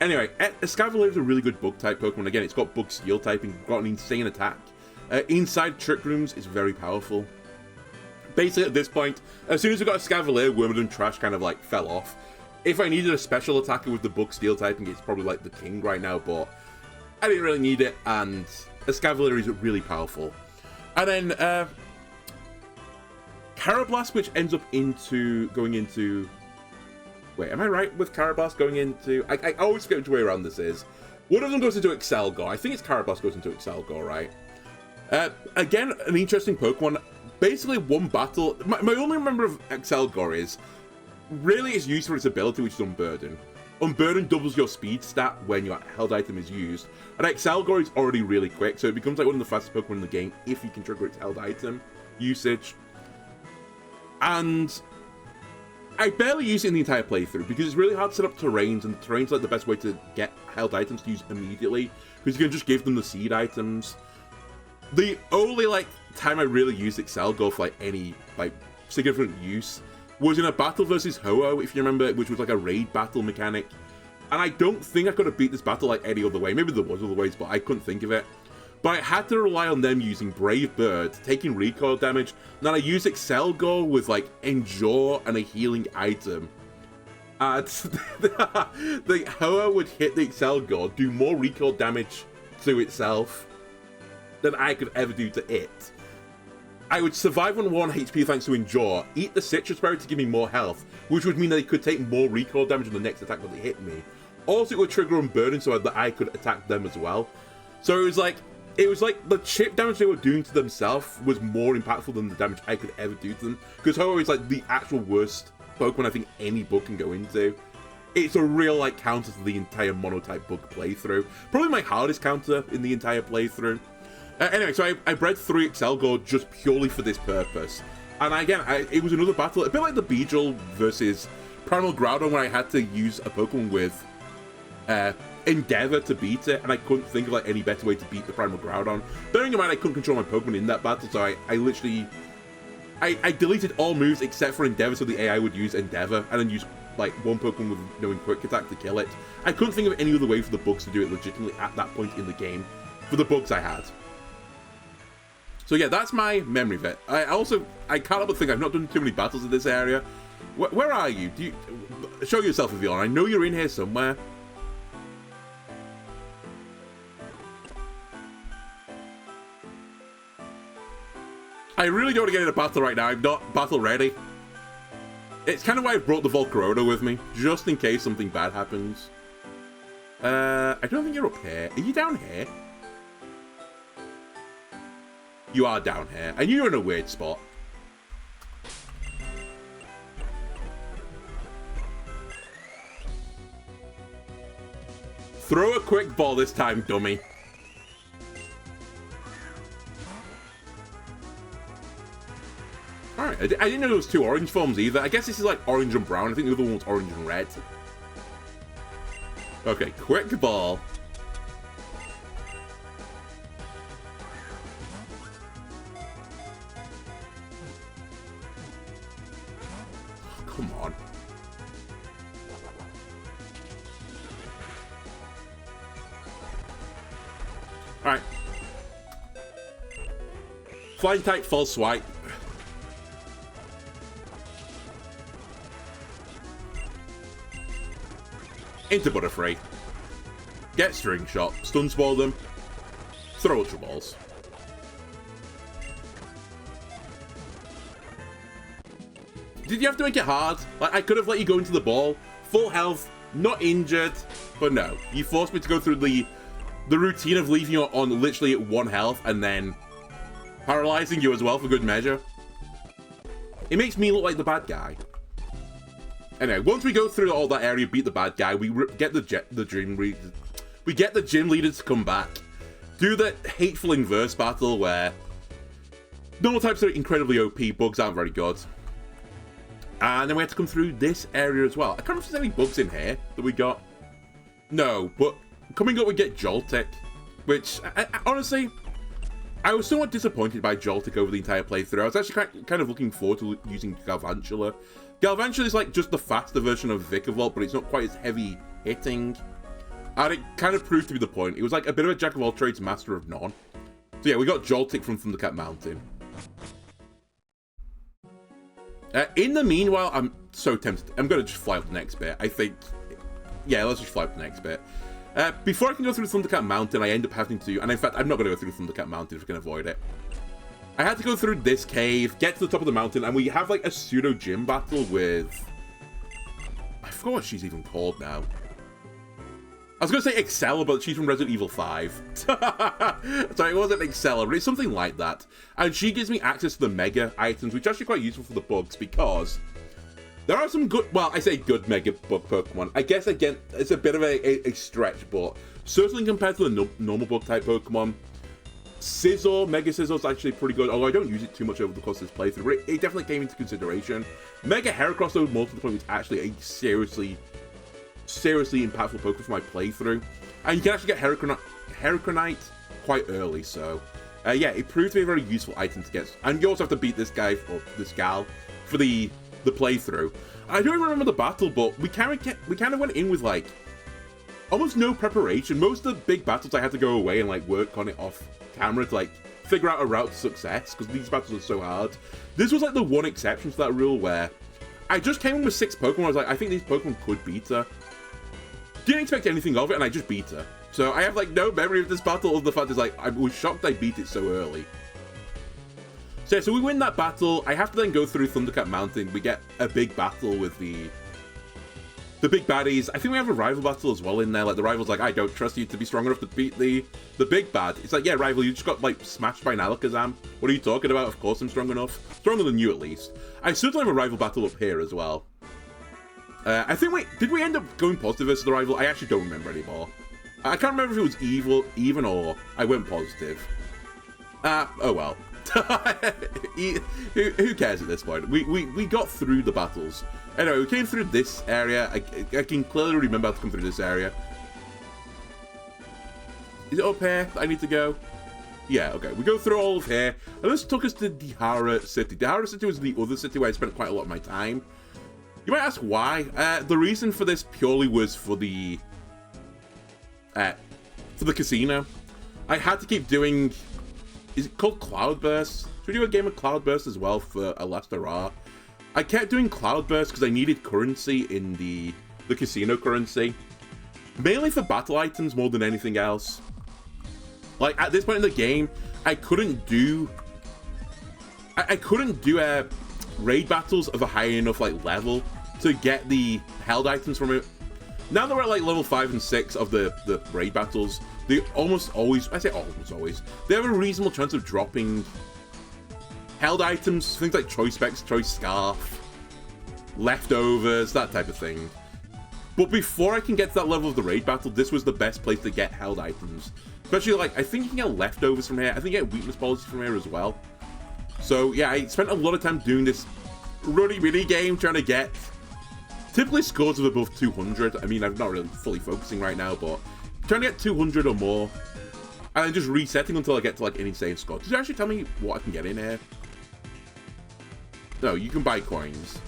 Anyway, Escavalier is a really good bug type Pokemon. Again, it's got bug steel typing, got an insane attack. Inside Trick Rooms is very powerful. Basically, at this point, as soon as we got Escavalier, Wormadam Trash kind of like fell off. If I needed a special attacker with the bug steel typing, it's probably like the King right now, but I didn't really need it, and Escavalier is really powerful. And then Carablast, which ends up going into... Wait, am I right with Carablast going into... I always forget which way around this is. One of them goes into Excelgor. I think it's Carablast goes into Excelgor, right? Again, an interesting Pokemon. Basically, one battle... My only remember of Excelgor is... Really, it's used for its ability, which is Unburden. Unburden doubles your speed stat when your held item is used. And Excelgor is already really quick, so it becomes like one of the fastest Pokemon in the game if you can trigger its held item usage. And I barely use it in the entire playthrough because it's really hard to set up terrains, and terrain's like the best way to get held items to use immediately because you can just give them the seed items. The only like time I really used Excelgor for like any like significant use was in a battle versus Ho-Oh, if you remember, which was like a raid battle mechanic. And I don't think I could have beat this battle like any other way. Maybe there was other ways, but I couldn't think of it. But I had to rely on them using Brave Bird, taking recoil damage. Then I used Excelgor with like Endure and a healing item. And the Ho-Oh would hit the Excelgor, do more recoil damage to itself than I could ever do to it. I would survive on 1 HP thanks to Endure, eat the Citrus Berry to give me more health, which would mean that it could take more recoil damage on the next attack that they hit me. Also, it would trigger Unburden so that I could attack them as well. So it was like the chip damage they were doing to themselves was more impactful than the damage I could ever do to them. Because Ho-Oh is like the actual worst Pokemon I think any bug can go into. It's a real like counter to the entire monotype bug playthrough. Probably my hardest counter in the entire playthrough. Anyway, so I bred 3 Excelgor just purely for this purpose. And again, it was another battle, a bit like the Beedrill versus Primal Groudon, where I had to use a Pokemon with Endeavor to beat it, and I couldn't think of like any better way to beat the Primal Groudon. Bearing in mind I couldn't control my Pokemon in that battle, so I literally... I deleted all moves except for Endeavor, so the AI would use Endeavor, and then use like one Pokemon with knowing Quick Attack to kill it. I couldn't think of any other way for the bugs to do it legitimately at that point in the game, for the bugs I had. So yeah, that's my memory of it. I can't help but think I've not done too many battles in this area. Where are you? Show yourself, Vivillon. I know you're in here somewhere. I really don't want to get in a battle right now. I'm not battle ready. It's kind of why I brought the Volcarona with me, just in case something bad happens. I don't think you're up here. Are you down here? You are down here. I knew you were in a weird spot. Throw a quick ball this time, dummy. Alright, I didn't know there was 2 orange forms either. I guess this is like orange and brown. I think the other one was orange and red. Okay, quick ball. Come on. Alright. Flying type, false swipe. Into Butterfree. Get String Shot. Stun Spore them. Throw Ultra Balls. Did you have to make it hard? Like, I could have let you go into the ball, full health, not injured, but no. You forced me to go through the routine of leaving you on literally at 1 health and then paralyzing you as well for good measure. It makes me look like the bad guy. Anyway, once we go through all that area, beat the bad guy, we get the gym leaders to come back, do the hateful inverse battle where Normal types are incredibly OP, bugs aren't very good. And then we have to come through this area as well. I can't remember if there's any bugs in here that we got. No, but coming up we get Joltik, which, honestly, I was somewhat disappointed by Joltik over the entire playthrough. I was actually kind of looking forward to using Galvantula. Galvantula is like just the faster version of Vikavolt, but it's not quite as heavy hitting. And it kind of proved to be the point. It was like a bit of a jack of all trades, master of none. So yeah, we got Joltik from Thundercat Mountain. In the meanwhile, I'm so tempted. I'm going to just fly up the next bit. I think, yeah, let's just fly up the next bit. Before I can go through Thundercat Mountain, I end up having to, and in fact, I'm not going to go through Thundercat Mountain if I can avoid it. I had to go through this cave, get to the top of the mountain, and we have like a pseudo gym battle with, I forgot what she's even called now. I was going to say Excella, but she's from Resident Evil 5. Sorry, it wasn't Excella, but it's something like that. And she gives me access to the Mega items, which is actually quite useful for the bugs, because there are some good, well, I say good Mega bug Pokemon. I guess, again, it's a bit of a stretch, but certainly compared to the normal bug type Pokemon, Scizor, Mega Scizor is actually pretty good, although I don't use it too much over the course of this playthrough, but it definitely came into consideration. Mega Heracross, though, more to the point, was actually a seriously impactful Pokemon for my playthrough. And you can actually get Heracronite quite early, so yeah, it proved to be a very useful item to get. And you also have to beat this guy, or this gal, for the playthrough. I don't remember the battle, but we kind of went in with like almost no preparation. Most of the big battles I had to go away and like work on it off camera to like figure out a route to success, because these battles are so hard. This was like the one exception to that rule where I just came in with 6 Pokemon. I was like, I think these Pokemon could beat her. Didn't expect anything of it, and I just beat her. So I have like no memory of this battle, other than the fact is like I was shocked I beat it so early. So yeah, so we win that battle. I have to then go through Thundercat Mountain. We get a big battle with the big baddies. I think we have a rival battle as well in there. Like the rival's like, I don't trust you to be strong enough to beat the big bad. It's like, yeah, rival, you just got like smashed by an Alakazam. What are you talking about? Of course I'm strong enough. Stronger than you at least. I certainly have a rival battle up here as well. I think did we end up going positive versus the rival? I actually don't remember anymore. I can't remember if it was even or I went positive. Oh well. Who cares at this point? We got through the battles. Anyway, we came through this area. I can clearly remember how to come through this area. Is it up here that I need to go? Yeah, okay. We go through all of here. And this took us to Dihara City. Dihara City was the other city where I spent quite a lot of my time. You might ask why. The reason for this purely was for the casino. I had to keep doing, is it called Cloudburst? Should we do a game of Cloudburst as well for Alastara? I kept doing Cloudburst because I needed currency in the casino currency. Mainly for battle items more than anything else. Like, at this point in the game, I couldn't do raid battles of a high enough, like, level to get the held items from it. Now that we're at, like, level 5 and 6 of the raid battles, they almost always, I say almost always, they have a reasonable chance of dropping held items, things like Choice Specs, Choice Scarf, leftovers, that type of thing. But before I can get to that level of the raid battle, this was the best place to get held items. Especially, like, I think you can get leftovers from here. I think you get weakness policy from here as well. So, yeah, I spent a lot of time doing this ruddy mini game, trying to get typically scores of above 200. I mean, I'm not really fully focusing right now, but trying to get 200 or more. And then just resetting until I get to, like, an insane score. Did you actually tell me what I can get in here? No, you can buy coins.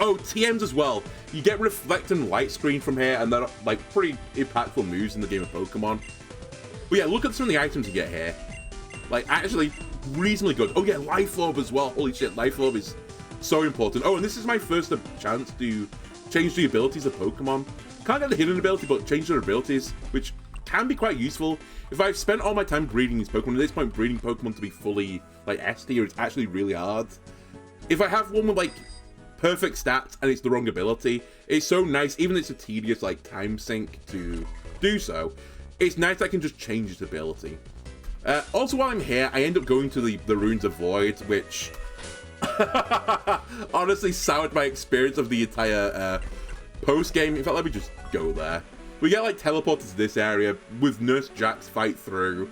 Oh, TMs as well. You get Reflect and Light Screen from here, and they're, like, pretty impactful moves in the game of Pokemon. But yeah, look at some of the items you get here. Like, actually, reasonably good. Oh yeah, Life Orb as well. Holy shit, Life Orb is so important. Oh, and this is my first chance to change the abilities of Pokemon. Can't get the hidden ability, but change their abilities, which can be quite useful. If I've spent all my time breeding these Pokemon, at this point, breeding Pokemon to be fully, like, S tier is actually really hard. If I have one with, like, perfect stats and it's the wrong ability, it's so nice, even if it's a tedious, like, time sink to do so, it's nice that I can just change its ability. Also, while I'm here, I end up going to the Ruins of Void, which honestly soured my experience of the entire post-game. In fact, let me just go there. We get, like, teleported to this area with Nurse Jack's fight through.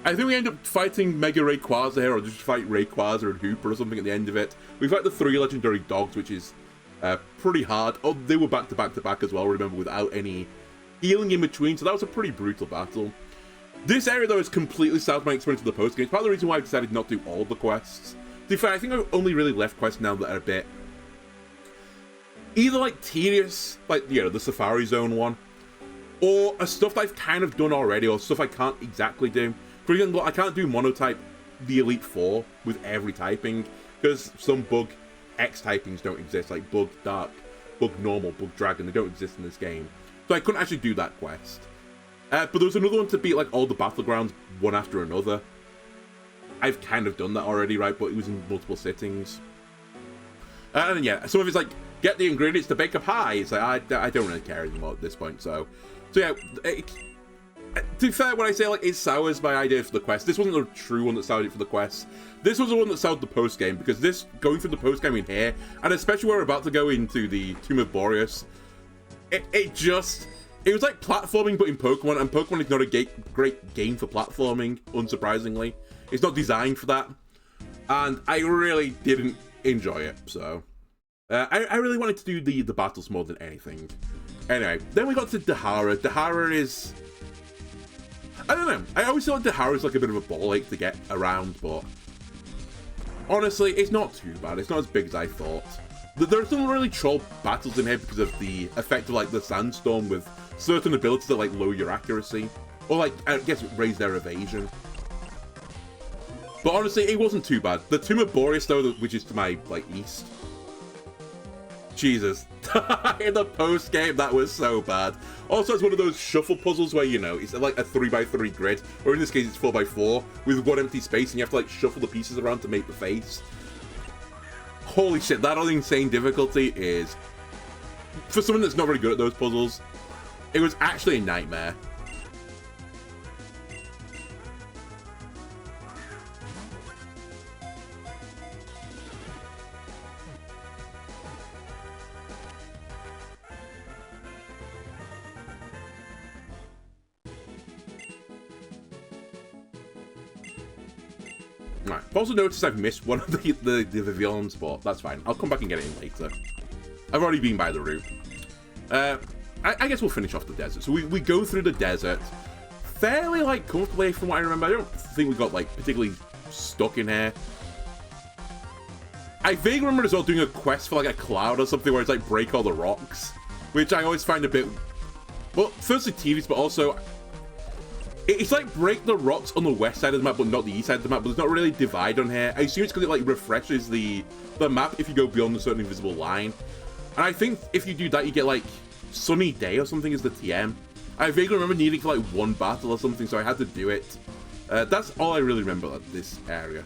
I think we end up fighting Mega Rayquaza here, or just fight Rayquaza and Hooper or something at the end of it. We fight the 3 legendary dogs, which is pretty hard. Oh, they were back to back to back as well, remember, without any healing in between, so that was a pretty brutal battle. This area, though, is completely south of my experience with the post-game. It's part of the reason why I decided not to do all the quests. To be fair, I think I've only really left quests now that are a bit either, like, tedious, like, you know, the Safari Zone one, or a stuff that I've kind of done already, or stuff I can't exactly do. For example, I can't do monotype the Elite Four with every typing, because some bug X typings don't exist, like Bug Dark, Bug Normal, Bug Dragon, they don't exist in this game. So I couldn't actually do that quest. But there was another one to beat, like, all the battlegrounds one after another. I've kind of done that already, right, but it was in multiple sittings. And then, yeah, some of it's like, get the ingredients to bake a pie. It's like, I don't really care anymore at this point, so yeah, to be fair, when I say, like, it sours my idea for the quest, this wasn't the true one that soured it for the quest. This was the one that soured the post-game, because this, going through the post-game in here, and especially when we're about to go into the Tomb of Boreas, it was like platforming, but in Pokemon, and Pokemon is not a great game for platforming, unsurprisingly. It's not designed for that, and I really didn't enjoy it, so I really wanted to do the battles more than anything. Anyway, then we got to Dahara. Dahara is, I don't know, I always feel like Dahara is like a bit of a ball ache to get around, but honestly, it's not too bad. It's not as big as I thought. There are some really troll battles in here because of the effect of, like, the sandstorm with certain abilities that, like, lower your accuracy, or, like, I guess raise their evasion. But honestly, it wasn't too bad. The Tomb of Boreas, though, which is to my, like, east, Jesus. In the post game, that was so bad. Also, it's one of those shuffle puzzles where, you know, it's like a 3x3 grid, or in this case, it's 4x4 with one empty space, and you have to, like, shuffle the pieces around to make the face. Holy shit, that insane difficulty is, for someone that's not very good at those puzzles, it was actually a nightmare. Right, I've also noticed I've missed one of the Vivillon spot. That's fine. I'll come back and get it in later. I've already been by the route. I guess we'll finish off the desert. So we go through the desert fairly, like, comfortably from what I remember. I don't think we got, like, particularly stuck in here. I vaguely remember as well doing a quest for, like, a cloud or something where it's like break all the rocks, which I always find a bit, well, firstly tedious, but also it's like break the rocks on the west side of the map, but not the east side of the map. But there's not really a divide on here. I assume it's because it, like, refreshes the map if you go beyond a certain invisible line. And I think if you do that, you get, like, Sunny Day or something is the TM. I vaguely remember needing for, like, one battle or something, so I had to do it. That's all I really remember of this area.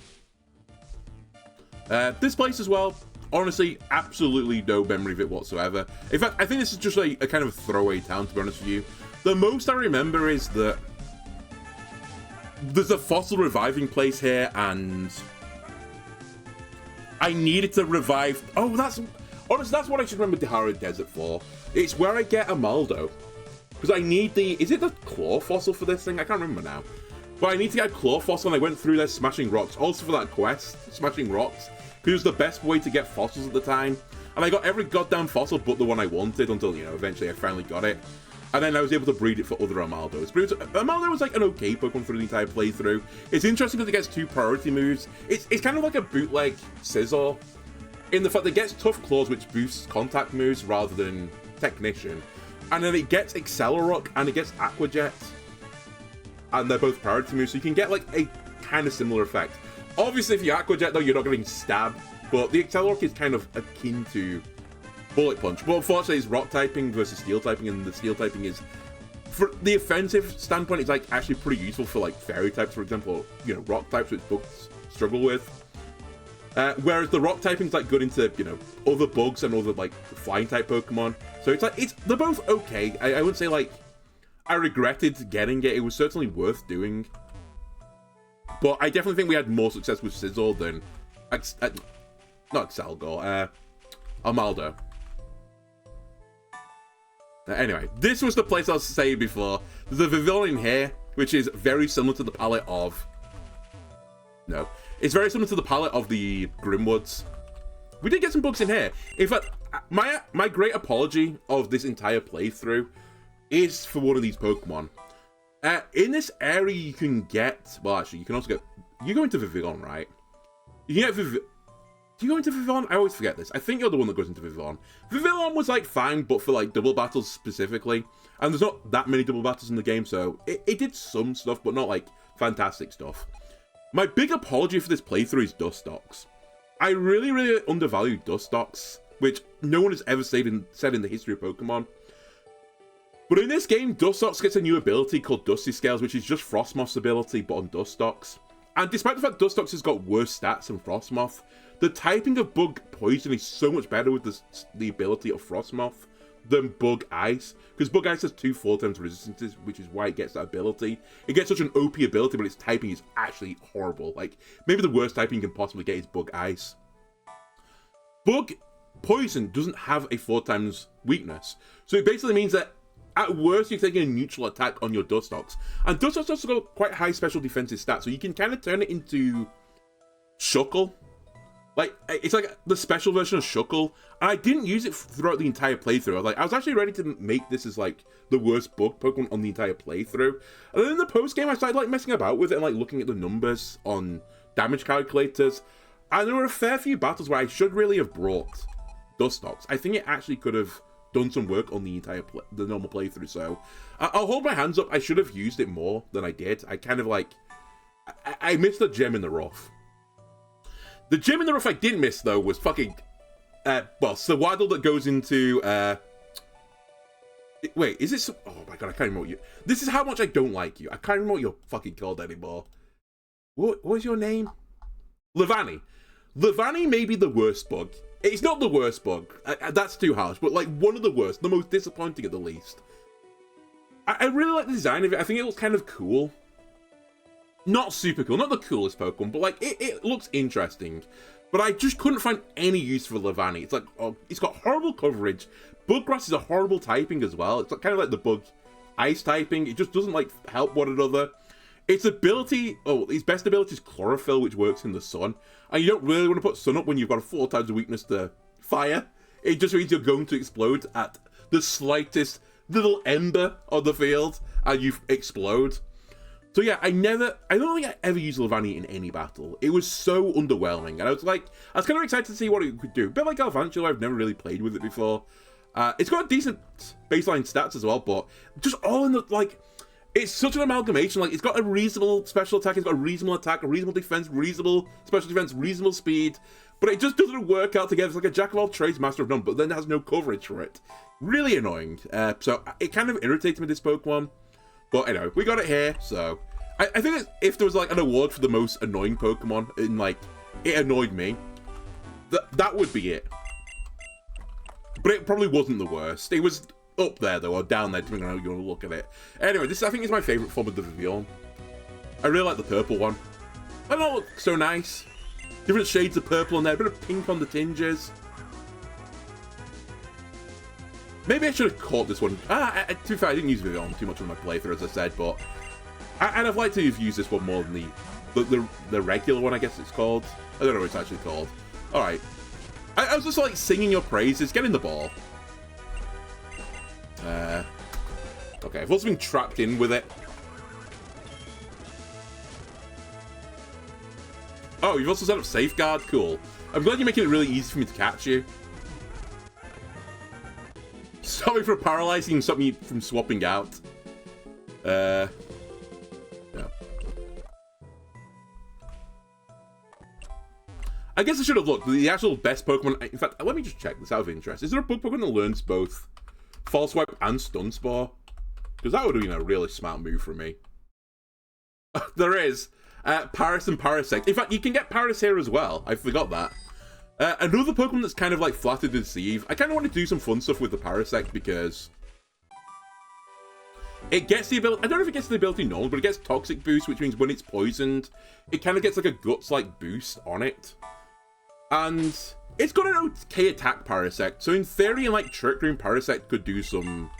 This place as well, honestly, absolutely no memory of it whatsoever. In fact, I think this is just a kind of throwaway town, to be honest with you. The most I remember is that there's a fossil reviving place here, and I needed to revive. Oh, that's what I should remember Dahara Desert for. It's where I get a Maldo, because I need is it the claw fossil for this thing? I can't remember now. But I need to get a claw fossil, and I went through there smashing rocks, also for that quest, smashing rocks, because it was the best way to get fossils at the time. And I got every goddamn fossil but the one I wanted until, you know, eventually I finally got it. And then I was able to breed it for other Amaldos. But Amaldo was like an okay Pokemon through the entire playthrough. It's interesting because it gets 2 priority moves. It's kind of like a bootleg Scizor, in the fact that it gets Tough Claws, which boosts contact moves rather than Technician. And then it gets Accelerock and it gets Aqua Jet. And they're both priority moves, so you can get, like, a kind of similar effect. Obviously, if you Aqua Jet, though, you're not getting stabbed. But the Accelerock is kind of akin to Bullet Punch. But unfortunately, it's rock typing versus steel typing, and the steel typing is, for the offensive standpoint, it's, like, actually pretty useful for, like, fairy types, for example, you know, rock types, which bugs struggle with. Whereas the rock typing is, like, good into, you know, other bugs and other, like, flying type Pokemon. So it's like, they're both okay. I wouldn't say, like, I regretted getting it. It was certainly worth doing. But I definitely think we had more success with Scizor than not Excelgor, Amaldo. Anyway, this was the place I was saying before. There's a Vivillon in here, which is very similar to the palette of No. It's very similar to the palette of the Grimwoods. We did get some bugs in here. In fact, my great apology of this entire playthrough is for one of these Pokemon. In this area, you can get... Well, actually, you can also get... You go into Vivillon, right? You can get Do you go into Vivillon? I always forget this. I think you're the one that goes into Vivillon. Vivillon was, like, fine, but for, like, double battles specifically. And there's not that many double battles in the game, so it did some stuff, but not, like, fantastic stuff. My big apology for this playthrough is Dustox. I really, really undervalue Dustox, which no one has ever said in the history of Pokemon. But in this game, Dustox gets a new ability called Dusty Scales, which is just Frostmoth's ability, but on Dustox. And despite the fact Dustox has got worse stats than Frostmoth, the typing of Bug Poison is so much better with the ability of Frostmoth than Bug Ice. Because Bug Ice has 2 4x resistances, which is why it gets that ability. It gets such an OP ability, but its typing is actually horrible. Like, maybe the worst typing you can possibly get is Bug Ice. Bug Poison doesn't have a 4x weakness. So it basically means that at worst, you're taking a neutral attack on your Dustox. And Dustox also got quite high special defensive stats, so you can kind of turn it into Shuckle. Like, it's like the special version of Shuckle. And I didn't use it throughout the entire playthrough. I was actually ready to make this as, like, the worst bug Pokemon on the entire playthrough. And then in the post-game, I started, like, messing about with it and, like, looking at the numbers on damage calculators. And there were a fair few battles where I should really have brought Dustox. I think it actually could have done some work on the entire the normal playthrough, so I'll hold my hands up. I should have used it more than I did. I kind of like I missed the gem in the rough. The gem in the rough I didn't miss though was fucking well, Sewaddle that goes into wait, is this? Oh my god, I can't remember what you. This is how much I don't like you. I can't remember what you're fucking called anymore. What was your name? Levani. Levani may be the worst bug. It's not the worst bug. That's too harsh, but like one of the worst, the most disappointing at the least. I really like the design of it. I think it looks kind of cool. Not super cool, not the coolest Pokemon, but like it looks interesting. But I just couldn't find any use for Levani. It's like, oh, it's got horrible coverage. Buggrass is a horrible typing as well. It's like, kind of like the Bug Ice typing. It just doesn't like help one another. Its ability, its best ability is Chlorophyll, which works in the sun. And you don't really want to put Sun up when you've got a 4x weakness to fire. It just means you're going to explode at the slightest little ember of the field, and you explode. So yeah, I don't think I ever used Levani in any battle. It was so underwhelming, and I was kind of excited to see what it could do. A bit like Galvantula, I've never really played with it before. It's got decent baseline stats as well, but just all in the, like, it's such an amalgamation. Like, it's got a reasonable special attack, it's got a reasonable attack, a reasonable defense, reasonable special defense, reasonable speed, but it just doesn't work out together. It's like a jack of all trades, master of none, but then it has no coverage for it. Really annoying. So it kind of irritates me, this Pokemon. But anyway, we got it here, so I think if there was like an award for the most annoying Pokemon, and like it annoyed me, that would be it. But it probably wasn't the worst. It was up there though, or down there, depending on how you want to look at it. Anyway, this I think is my favourite form of the Vivillon. I really like the purple one. I don't know, it looks so nice. Different shades of purple on there, a bit of pink on the tinges. Maybe I should have caught this one. To be fair, I didn't use Vivillon too much on my playthrough, as I said, but I'd have liked to have used this one more than the regular one, I guess it's called. I don't know what it's actually called. Alright. I was just like singing your praises. Get in the ball. Okay, I've also been trapped in with it. Oh, you've also set up Safeguard? Cool. I'm glad you're making it really easy for me to catch you. Sorry for paralyzing and stopping you from swapping out. No. I guess I should have looked. The actual best Pokemon... In fact, let me just check this out of interest. Is there a Pokemon that learns both False Swipe and Stun Spore? Because that would have been a really smart move from me. There is. Paris and Parasect. In fact, you can get Paris here as well. I forgot that. Another Pokemon that's kind of like Flatter to Deceive. I kind of want to do some fun stuff with the Parasect because it gets the ability... I don't know if it gets the ability normal, but it gets Toxic Boost, which means when it's poisoned, it kind of gets like a Guts-like boost on it. And it's got an okay attack, Parasect. So in theory, like Trick Room, Parasect could do some...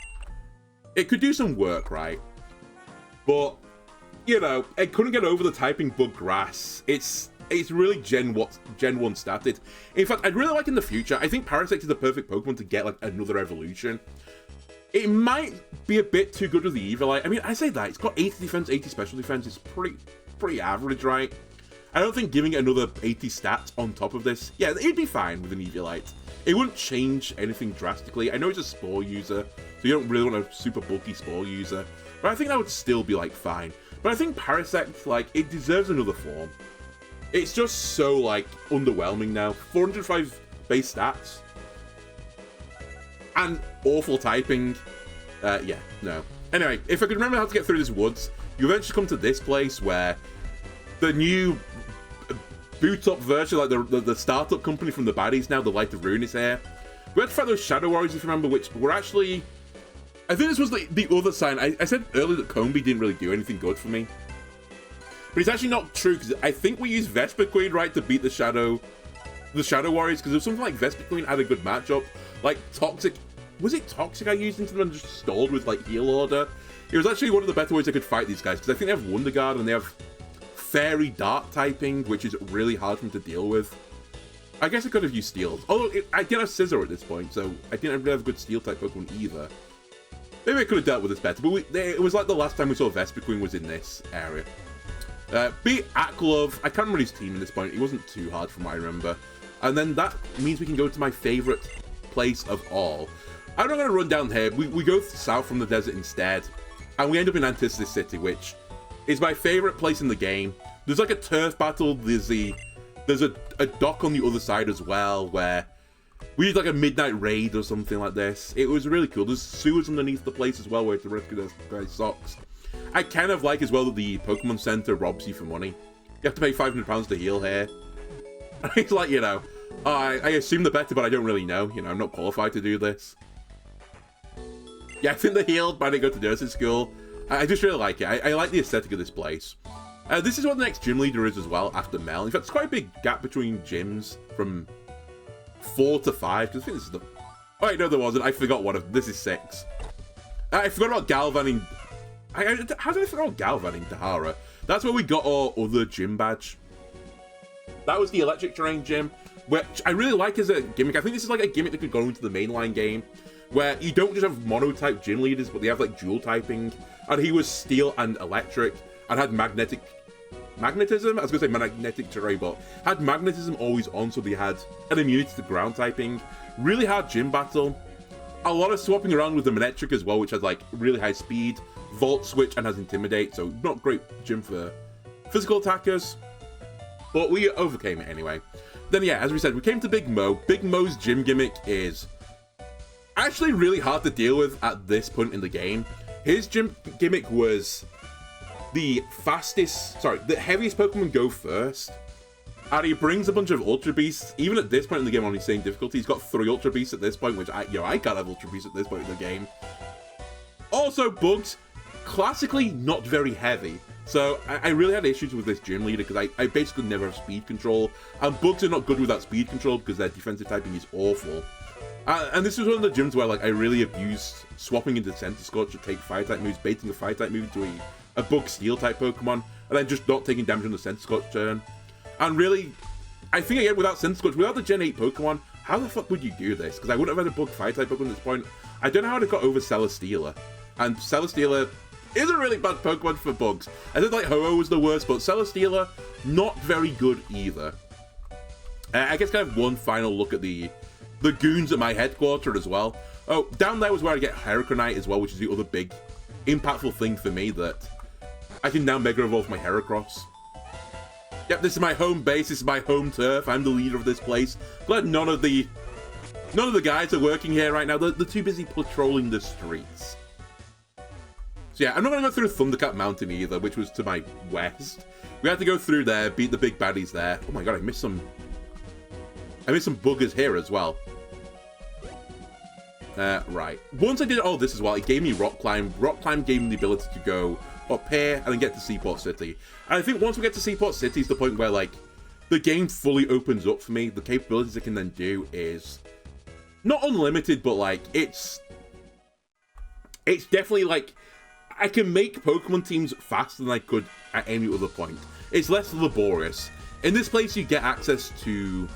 It could do some work, right? But you know, it couldn't get over the typing bug grass. It's really Gen 1 statted. In fact, I'd really like in the future, I think Parasect is the perfect Pokemon to get like another evolution. It might be a bit too good with the Eviolite. I mean, I say that, it's got 80 defense, 80 special defense. It's pretty average, right? I don't think giving it another 80 stats on top of this, yeah, it'd be fine with an Eviolite. It wouldn't change anything drastically. I know it's a Spore user, so you don't really want a super bulky Spore user, but I think that would still be, like, fine. But I think Parasect, like, it deserves another form. It's just so, like, underwhelming now. 405 base stats. And awful typing. Yeah, no. Anyway, if I could remember how to get through this woods, you eventually come to this place where the new boot-up version, like the startup company from the baddies now, the Light of Ruin is here. We had to fight those Shadow Warriors, if you remember, which were actually... I think this was the other sign. I said earlier that Combi didn't really do anything good for me. But it's actually not true, because I think we used Vespiquen, right, to beat the Shadow Warriors, because it was something like Vespiquen had a good matchup. Like, Toxic... Was it Toxic I used into them and just stalled with, like, Heal Order? It was actually one of the better ways I could fight these guys, because I think they have Wonder Guard and they have Fairy Dark typing, which is really hard for them to deal with. I guess I could have used Steel. Although, I didn't have Scizor at this point, so I didn't really have a good Steel-type Pokemon either. Maybe I could have dealt with this better, but it was like the last time we saw Vespiquen was in this area. Beat Aklov. I can't remember his team at this point. It wasn't too hard from what I remember. And then that means we can go to my favourite place of all. I'm not going to run down here. We go south from the desert instead. And we end up in Antithesis City, which is my favourite place in the game. There's like a turf battle. There's a dock on the other side as well, where we did like a midnight raid or something like this. It was really cool. There's sewers underneath the place as well, where to rescue those guys' socks. I kind of like as well that the Pokemon Center robs you for money. You have to pay £500 to heal here. It's like, you know, I assume the better, but I don't really know. You know, I'm not qualified to do this. Yeah, I think they're healed, but I didn't go to nursing school. I just really like it. I like the aesthetic of this place. This is what the next gym leader is as well, after Mel. In fact, it's quite a big gap between gyms from 4 to 5, because I think this is the... Oh, wait, no, there wasn't. I forgot one of them. This is 6. I forgot about Galvaning... How did I forget about Galvaning Tahara? That's where we got our other gym badge. That was the electric terrain gym, which I really like as a gimmick. I think this is like a gimmick that could go into the mainline game, where you don't just have mono-type gym leaders, but they have like dual typing. And he was steel and electric, and had magnetism. I was going to say magnetic terrain, but had magnetism always on, so they had an immunity to ground typing. Really hard gym battle. A lot of swapping around with the Manectric as well, which has like really high speed, Volt Switch, and has Intimidate, so not great gym for physical attackers. But we overcame it anyway. Then yeah, as we said, we came to Big Mo. Big Mo's gym gimmick is actually really hard to deal with at this point in the game. His gym gimmick was the heaviest Pokemon go first. And he brings a bunch of Ultra Beasts. Even at this point in the game on his same difficulty, he's got 3 Ultra Beasts at this point, which I can't have Ultra Beasts at this point in the game. Also, Bugs, classically not very heavy. So I really had issues with this gym leader because I basically never have speed control. And Bugs are not good without speed control because their defensive typing is awful. And this was one of the gyms where like I really abused swapping into Center Scorch to take Fire-type moves, baiting a Fire-type move into a Bug Steel-type Pokemon, and then just not taking damage on the Center Scorch turn. And really, I think again, without Center Scorch, without the Gen 8 Pokemon, how the fuck would you do this? Because I wouldn't have had a Bug Fire-type Pokemon at this point. I don't know how to got over Celesteela. And Celesteela is a really bad Pokemon for Bugs. I think like Ho-Oh was the worst, but Celesteela, not very good either. I guess kind of one final look at the goons at my headquarters as well. Oh, down there was where I get Heracronite as well, which is the other big impactful thing for me that I can now Mega Evolve my Heracross. Yep, this is my home base, this is my home turf, I'm the leader of this place. Glad none of the guys are working here right now, they're too busy patrolling the streets. So yeah, I'm not going to go through Thundercat Mountain either, which was to my west. We had to go through there, beat the big baddies there. Oh my god, I missed some buggers here as well. Right. Once I did all this as well, it gave me Rock Climb. Rock Climb gave me the ability to go up here and then get to Seaport City. And I think once we get to Seaport City is the point where, like, the game fully opens up for me. The capabilities I can then do is not unlimited, but, like, it's definitely, like, I can make Pokemon teams faster than I could at any other point. It's less laborious. In this place, you get access to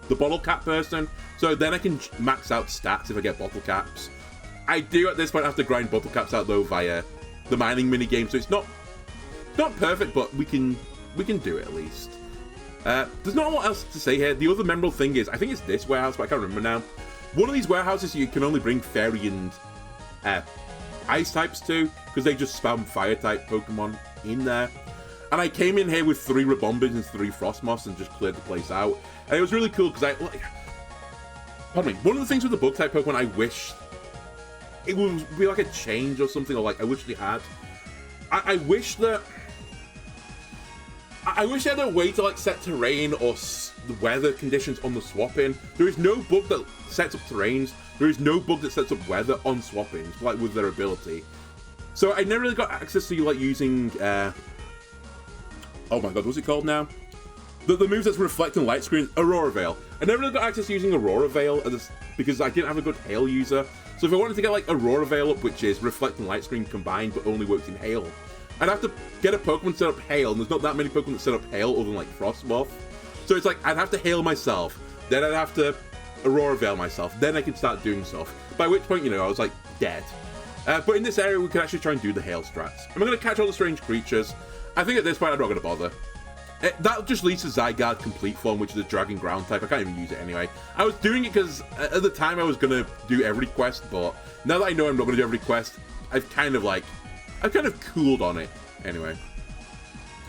the bottle cap person, so then I can max out stats if I get bottle caps. I do at this point have to grind bottle caps out though via the mining minigame, so it's not perfect, but we can do it at least. There's not a lot else to say here. The other memorable thing is, I think it's this warehouse, but I can't remember now. One of these warehouses you can only bring fairy and ice types to, because they just spam fire type Pokemon in there. And I came in here with 3 Ribombis and 3 Frostmoths and just cleared the place out. And it was really cool because pardon me, one of the things with the bug type Pokemon I wish it would be like a change or something, or like I wish they had. I wish they had a way to like set terrain or the weather conditions on the swap-in. There is no bug that sets up terrains. There is no bug that sets up weather on swap-ins, like with their ability. So I never really got access to like using, oh my god, what's it called now? The move that's reflecting light screen, Aurora Veil. I never really got access to using Aurora Veil because I didn't have a good Hail user. So if I wanted to get like Aurora Veil up, which is reflecting light screen combined but only works in Hail, I'd have to get a Pokemon set up Hail, and there's not that many Pokemon that set up Hail other than like Frostmoth. So it's like, I'd have to Hail myself, then I'd have to Aurora Veil myself, then I can start doing stuff. By which point, you know, I was like, dead. But in this area, we could actually try and do the Hail strats. Am I going to catch all the strange creatures? I think at this point, I'm not going to bother. That just leads to Zygarde Complete Form, which is a Dragon Ground type. I can't even use it anyway. I was doing it because at the time I was going to do every quest, but now that I know I'm not going to do every quest, I've kind of cooled on it anyway.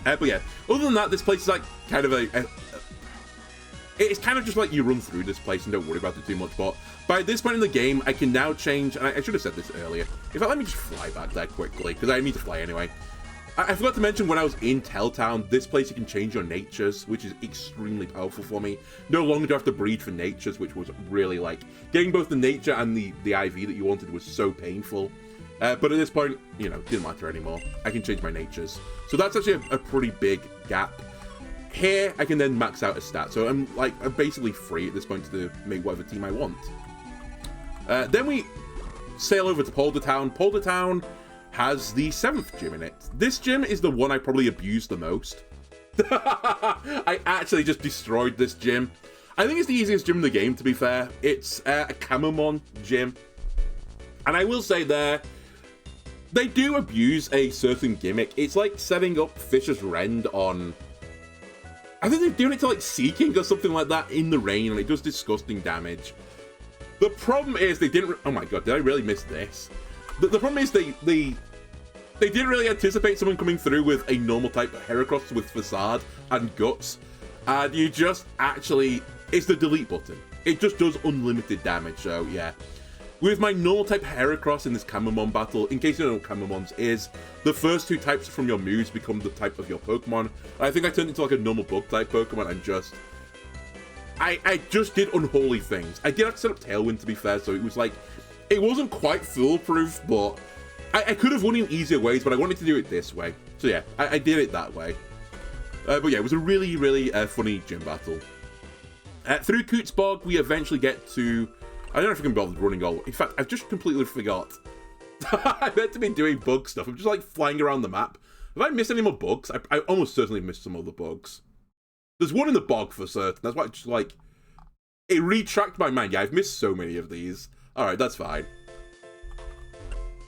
But yeah, other than that, this place is like kind of it's kind of just like you run through this place and don't worry about it too much. But by this point in the game, I can now change, and I should have said this earlier. In fact, let me just fly back there quickly, because I need to fly anyway. I forgot to mention when I was in Telltown, this place you can change your natures, which is extremely powerful for me. No longer do I have to breed for natures, which was really like, getting both the nature and the IV that you wanted was so painful. But at this point, you know, didn't matter anymore. I can change my natures. So that's actually a pretty big gap. Here, I can then max out a stat. So I'm basically free at this point to make whatever team I want. Then we sail over to Polder Town. Polder Town has the 7th gym in it. This gym is the one I probably abused the most. I actually just destroyed this gym. I think it's the easiest gym in the game, to be fair. It's a Camomon gym. And I will say they do abuse a certain gimmick. It's like setting up Fisher's Rend on... I think they're doing it to like Seeking or something like that in the rain, and it does disgusting damage. The problem is they didn't... Oh my god, did I really miss this? The problem is they didn't really anticipate someone coming through with a normal type Heracross with Facade and Guts. And you just actually... It's the delete button. It just does unlimited damage, so yeah. With my normal type Heracross in this Camomon battle, in case you don't know what Camomons is, the first 2 types from your moves become the type of your Pokemon. I think I turned into like a normal bug type Pokemon and just... I just did unholy things. I did have to set up Tailwind, to be fair, so it was like... It wasn't quite foolproof, but I could have won in easier ways, but I wanted to do it this way. So yeah, I did it that way. But yeah, it was a really, really funny gym battle. Through Cootsbog, we eventually get to... I don't know if I can bother running all... In fact, I've just completely forgot. I meant to be doing bug stuff. I'm just like flying around the map. Have I missed any more bugs? I almost certainly missed some other bugs. There's one in the bog for certain. That's why it just like... It retracked my mind. Yeah, I've missed so many of these. Alright, that's fine.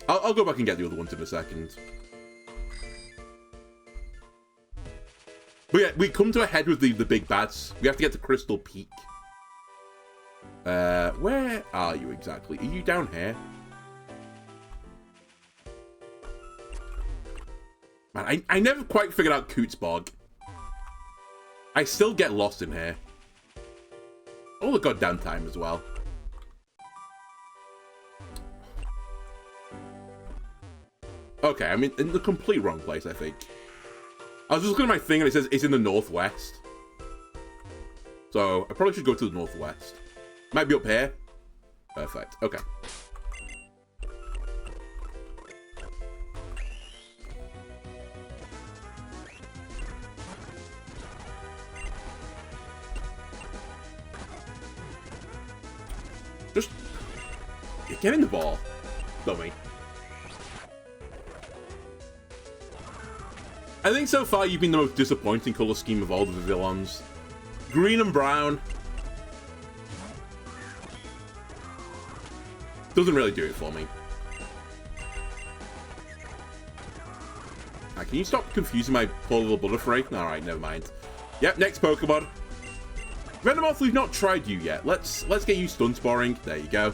I'll go back and get the other ones in a second. But yeah, we come to a head with the big bads. We have to get to Crystal Peak. Where are you exactly? Are you down here? Man, I never quite figured out Cootsbog. I still get lost in here. All the goddamn time as well. Okay, I'm in the complete wrong place, I think. I was just looking at my thing and it says it's in the northwest. So, I probably should go to the northwest. Might be up here. Perfect. Okay. Just get in the ball, dummy. I think so far you've been the most disappointing color scheme of all the villains. Green and brown. Doesn't really do it for me. Can you stop confusing my poor little Butterfree? Alright, never mind. Yep, next Pokemon. Venomoth, we've not tried you yet. Let's get you stun sporing. There you go.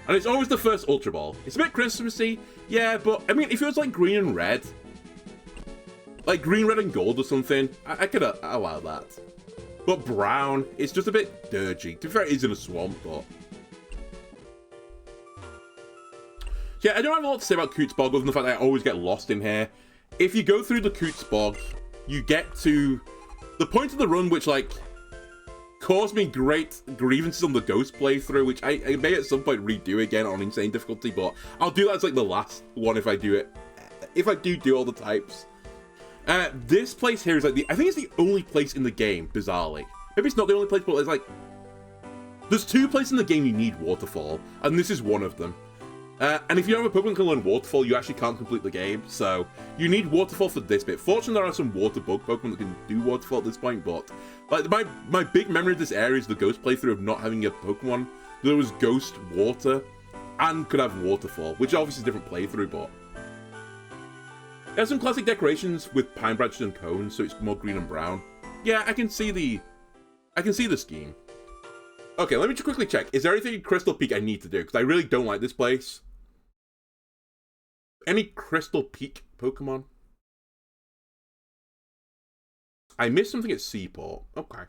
And it's always the first Ultra Ball. It's a bit Christmassy, yeah, but I mean, if it was like green and red, like green, red, and gold or something, I could allow that. But brown, it's just a bit dirgy. To be fair, it is in a swamp, but... Yeah, I don't have a lot to say about Coots Bog other than the fact that I always get lost in here. If you go through the Coots Bog, you get to the point of the run which, like, caused me great grievances on the Ghost playthrough, which I may at some point redo again on insane difficulty, but I'll do that as, like, the last one if I do it. If I do all the types. This place here is, like, I think it's the only place in the game, bizarrely. Maybe it's not the only place, but it's, like... There's 2 places in the game you need Waterfall, and this is one of them. And if you have a Pokemon that can learn Waterfall, you actually can't complete the game, so you need Waterfall for this bit. Fortunately, there are some Water Bug Pokemon that can do Waterfall at this point, but like my big memory of this area is the Ghost playthrough of not having a Pokemon that was Ghost Water and could have Waterfall, which obviously is a different playthrough, but... There's some classic decorations with pine branches and cones, so it's more green and brown. Yeah, I can see the scheme. Okay, let me just quickly check. Is there anything in Crystal Peak I need to do? Because I really don't like this place. Any Crystal Peak Pokemon? I missed something at Seaport. Okay.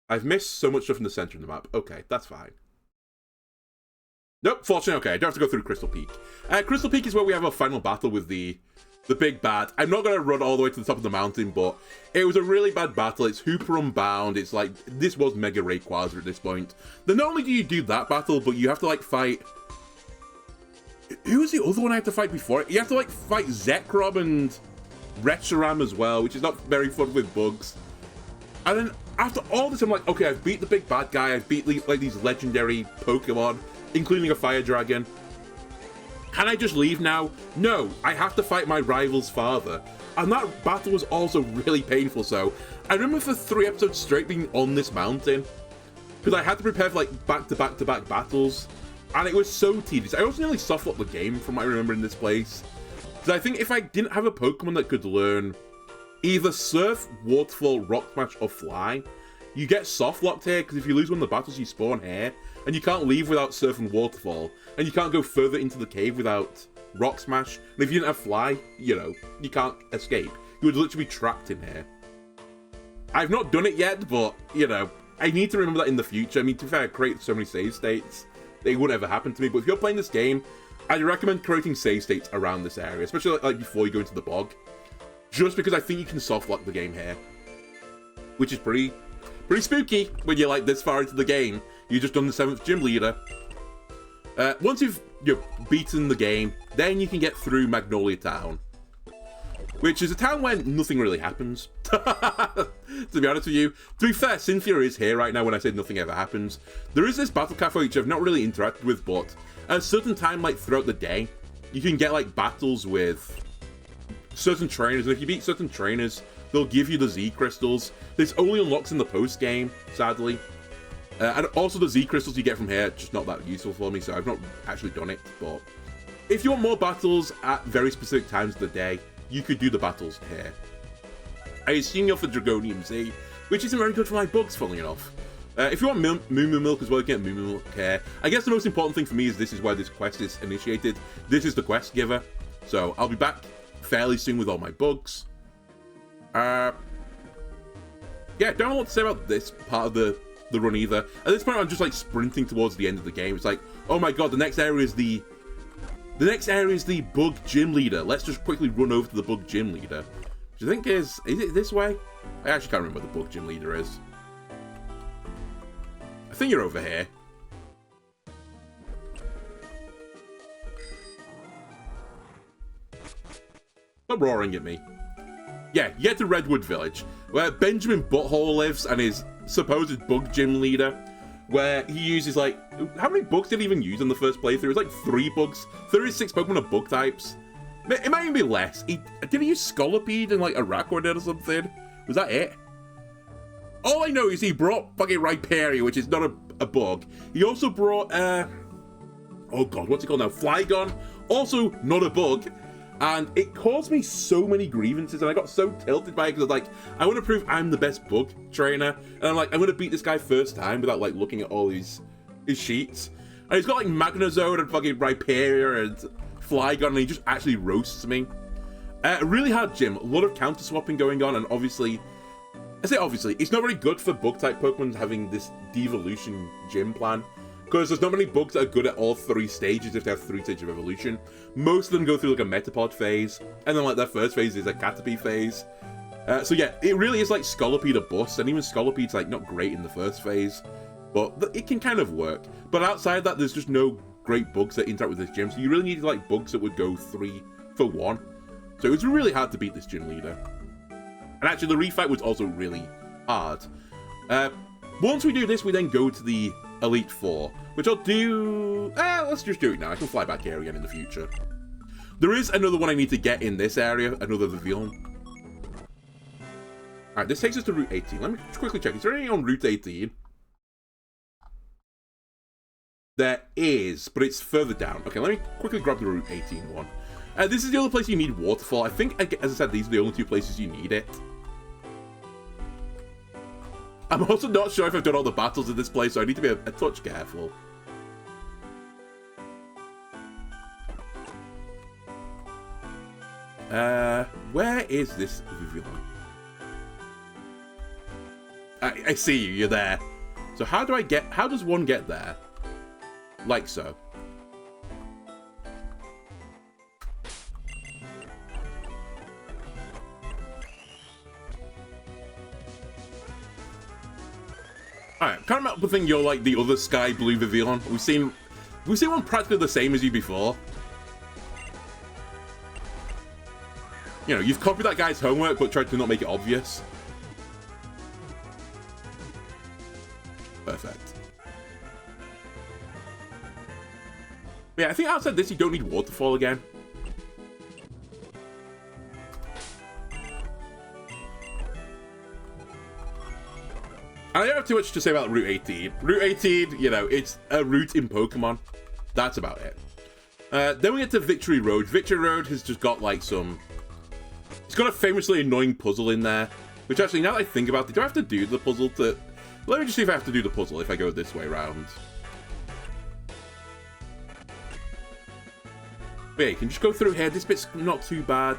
I've missed so much stuff in the center of the map. Okay, that's fine. Nope, fortunately, okay, I don't have to go through Crystal Peak. Crystal Peak is where we have our final battle with the big bad. I'm not going to run all the way to the top of the mountain, but it was a really bad battle. It's Hooper Unbound. It's like, this was Mega Rayquaza at this point. Then not only do you do that battle, but you have to, like, fight... Who was the other one I had to fight before it? You have to, like, fight Zekrom and Reshiram as well, which is not very fun with bugs. And then, after all this, I'm like, okay, I've beat the big bad guy. I've beat, like, these legendary Pokemon, including a Fire Dragon. Can I just leave now? No, I have to fight my rival's father. And that battle was also really painful, so... I remember for 3 episodes straight being on this mountain. Because I had to prepare for, like, back-to-back-to-back battles. And it was so tedious. I also nearly softlocked the game from what I remember in this place. Because I think if I didn't have a Pokemon that could learn either Surf, Waterfall, Rock Smash, or Fly, you get softlocked here, because if you lose one of the battles, you spawn here. And you can't leave without Surf and Waterfall. And you can't go further into the cave without Rock Smash. And if you didn't have Fly, you know, you can't escape. You would literally be trapped in here. I've not done it yet, but, you know, I need to remember that in the future. I mean, to be fair, I create so many save states. They wouldn't ever happen to me, but if you're playing this game, I'd recommend creating save states around this area, especially like before you go into the bog. Just because I think you can softlock the game here. Which is pretty spooky when you're like this far into the game. You've just done the 7th gym leader. Once you've beaten the game, then you can get through Magnolia Town. Which is a town where nothing really happens. To be honest with you. To be fair, Cynthia is here right now when I said nothing ever happens. There is this battle cafe which I've not really interacted with, but at a certain time, like throughout the day, you can get like battles with certain trainers, and if you beat certain trainers, they'll give you the Z crystals. This only unlocks in the post game, sadly. And also the Z crystals you get from here, just not that useful for me, so I've not actually done it. But if you want more battles at very specific times of the day, you could do the battles here. I assume you're for Dragonium Z, which isn't very good for my bugs, funnily enough. If you want Moo Moo Milk as well, you get Moo Moo Milk here. I guess the most important thing for me is this is where this quest is initiated. This is the quest giver. So I'll be back fairly soon with all my bugs. Yeah, don't know what to say about this part of the run either. At this point, I'm just like sprinting towards the end of the game. It's like, oh my god, the next area is the bug gym leader. Let's just quickly run over to the bug gym leader. Do you think is it this way? I actually can't remember what the bug gym leader is. I think you're over here. Stop roaring at me. Yeah, you get to Redwood Village, where Benjamin Butthole lives and his supposed bug gym leader. where he uses like, how many bugs did he even use in the first playthrough? It was like 3 bugs, 36 Pokemon of bug types. It might even be less. Did he use Scolipede and like Araquanid or something? Was that it? All I know is he brought fucking Rhyperior, which is not a bug. He also brought, oh god, what's it called now? Flygon, also not a bug. And it caused me so many grievances, and I got so tilted by it, because I was like, I want to prove I'm the best bug trainer, and I'm like, I'm going to beat this guy first time without, like, looking at all his sheets. And he's got, like, Magnezone and fucking Rhyperior and Flygon, and he just actually roasts me. Really hard gym, a lot of counter-swapping going on, and obviously, I say obviously, it's not very good for bug-type Pokemon having this devolution gym plan, because there's not many bugs that are good at all 3 stages if they have 3 stages of evolution. Most of them go through like a Metapod phase, and then like their first phase is a Caterpie phase. So yeah, it really is like Scolipede a bust, and even Scolipede's like not great in the first phase, but it can kind of work. But outside of that, there's just no great bugs that interact with this gym, so you really need like bugs that would go 3 for 1. So it was really hard to beat this gym leader. And actually the refight was also really hard. Once we do this, we then go to the Elite Four, which I'll do... let's just do it now. I can fly back here again in the future. There is another one I need to get in this area, another Vivillon. Alright, this takes us to Route 18. Let me just quickly check. Is there anything on Route 18? There is, but it's further down. Okay, let me quickly grab the Route 18 one. This is the only place you need Waterfall. I think, as I said, these are the only 2 places you need it. I'm also not sure if I've done all the battles in this place, so I need to be a touch careful. Where is this Vivillon? I see you, you're there. So how does one get there? Like so. Alright, can't remember think you're like the other Sky Blue Vivillon. We've seen one practically the same as you before. You know, you've copied that guy's homework but tried to not make it obvious. Perfect. Yeah, I think outside this you don't need Waterfall again. I don't have too much to say about Route 18. Route 18, you know, it's a route in Pokemon. That's about it. Then we get to Victory Road. Victory Road has just got like some... It's got a famously annoying puzzle in there. Which actually, now that I think about it, do I have to do the puzzle to... Let me just see if I have to do the puzzle if I go this way around. But yeah, you can just go through here. This bit's not too bad.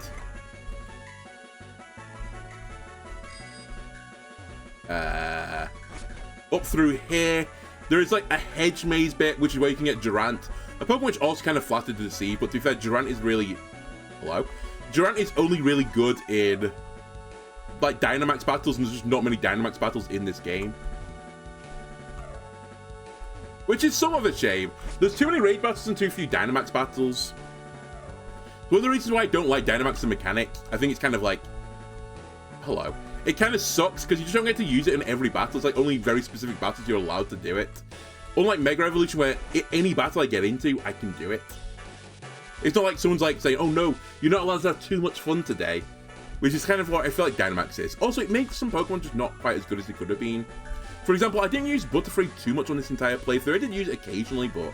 Up through here, there is like a hedge maze bit, which is where you can get Durant. A Pokemon which also kind of flattered to deceive, but to be fair, Durant is really... Hello? Durant is only really good in like Dynamax battles, and there's just not many Dynamax battles in this game. Which is somewhat of a shame. There's too many raid battles and too few Dynamax battles. One of the reasons why I don't like Dynamax the mechanic, I think it's kind of like... Hello. It kind of sucks because you just don't get to use it in every battle. It's like only very specific battles you're allowed to do it. Unlike Mega Evolution, where any battle I get into, I can do it. It's not like someone's like saying, oh no, you're not allowed to have too much fun today. Which is kind of what I feel like Dynamax is. Also, it makes some Pokemon just not quite as good as they could have been. For example, I didn't use Butterfree too much on this entire playthrough. I did use it occasionally, but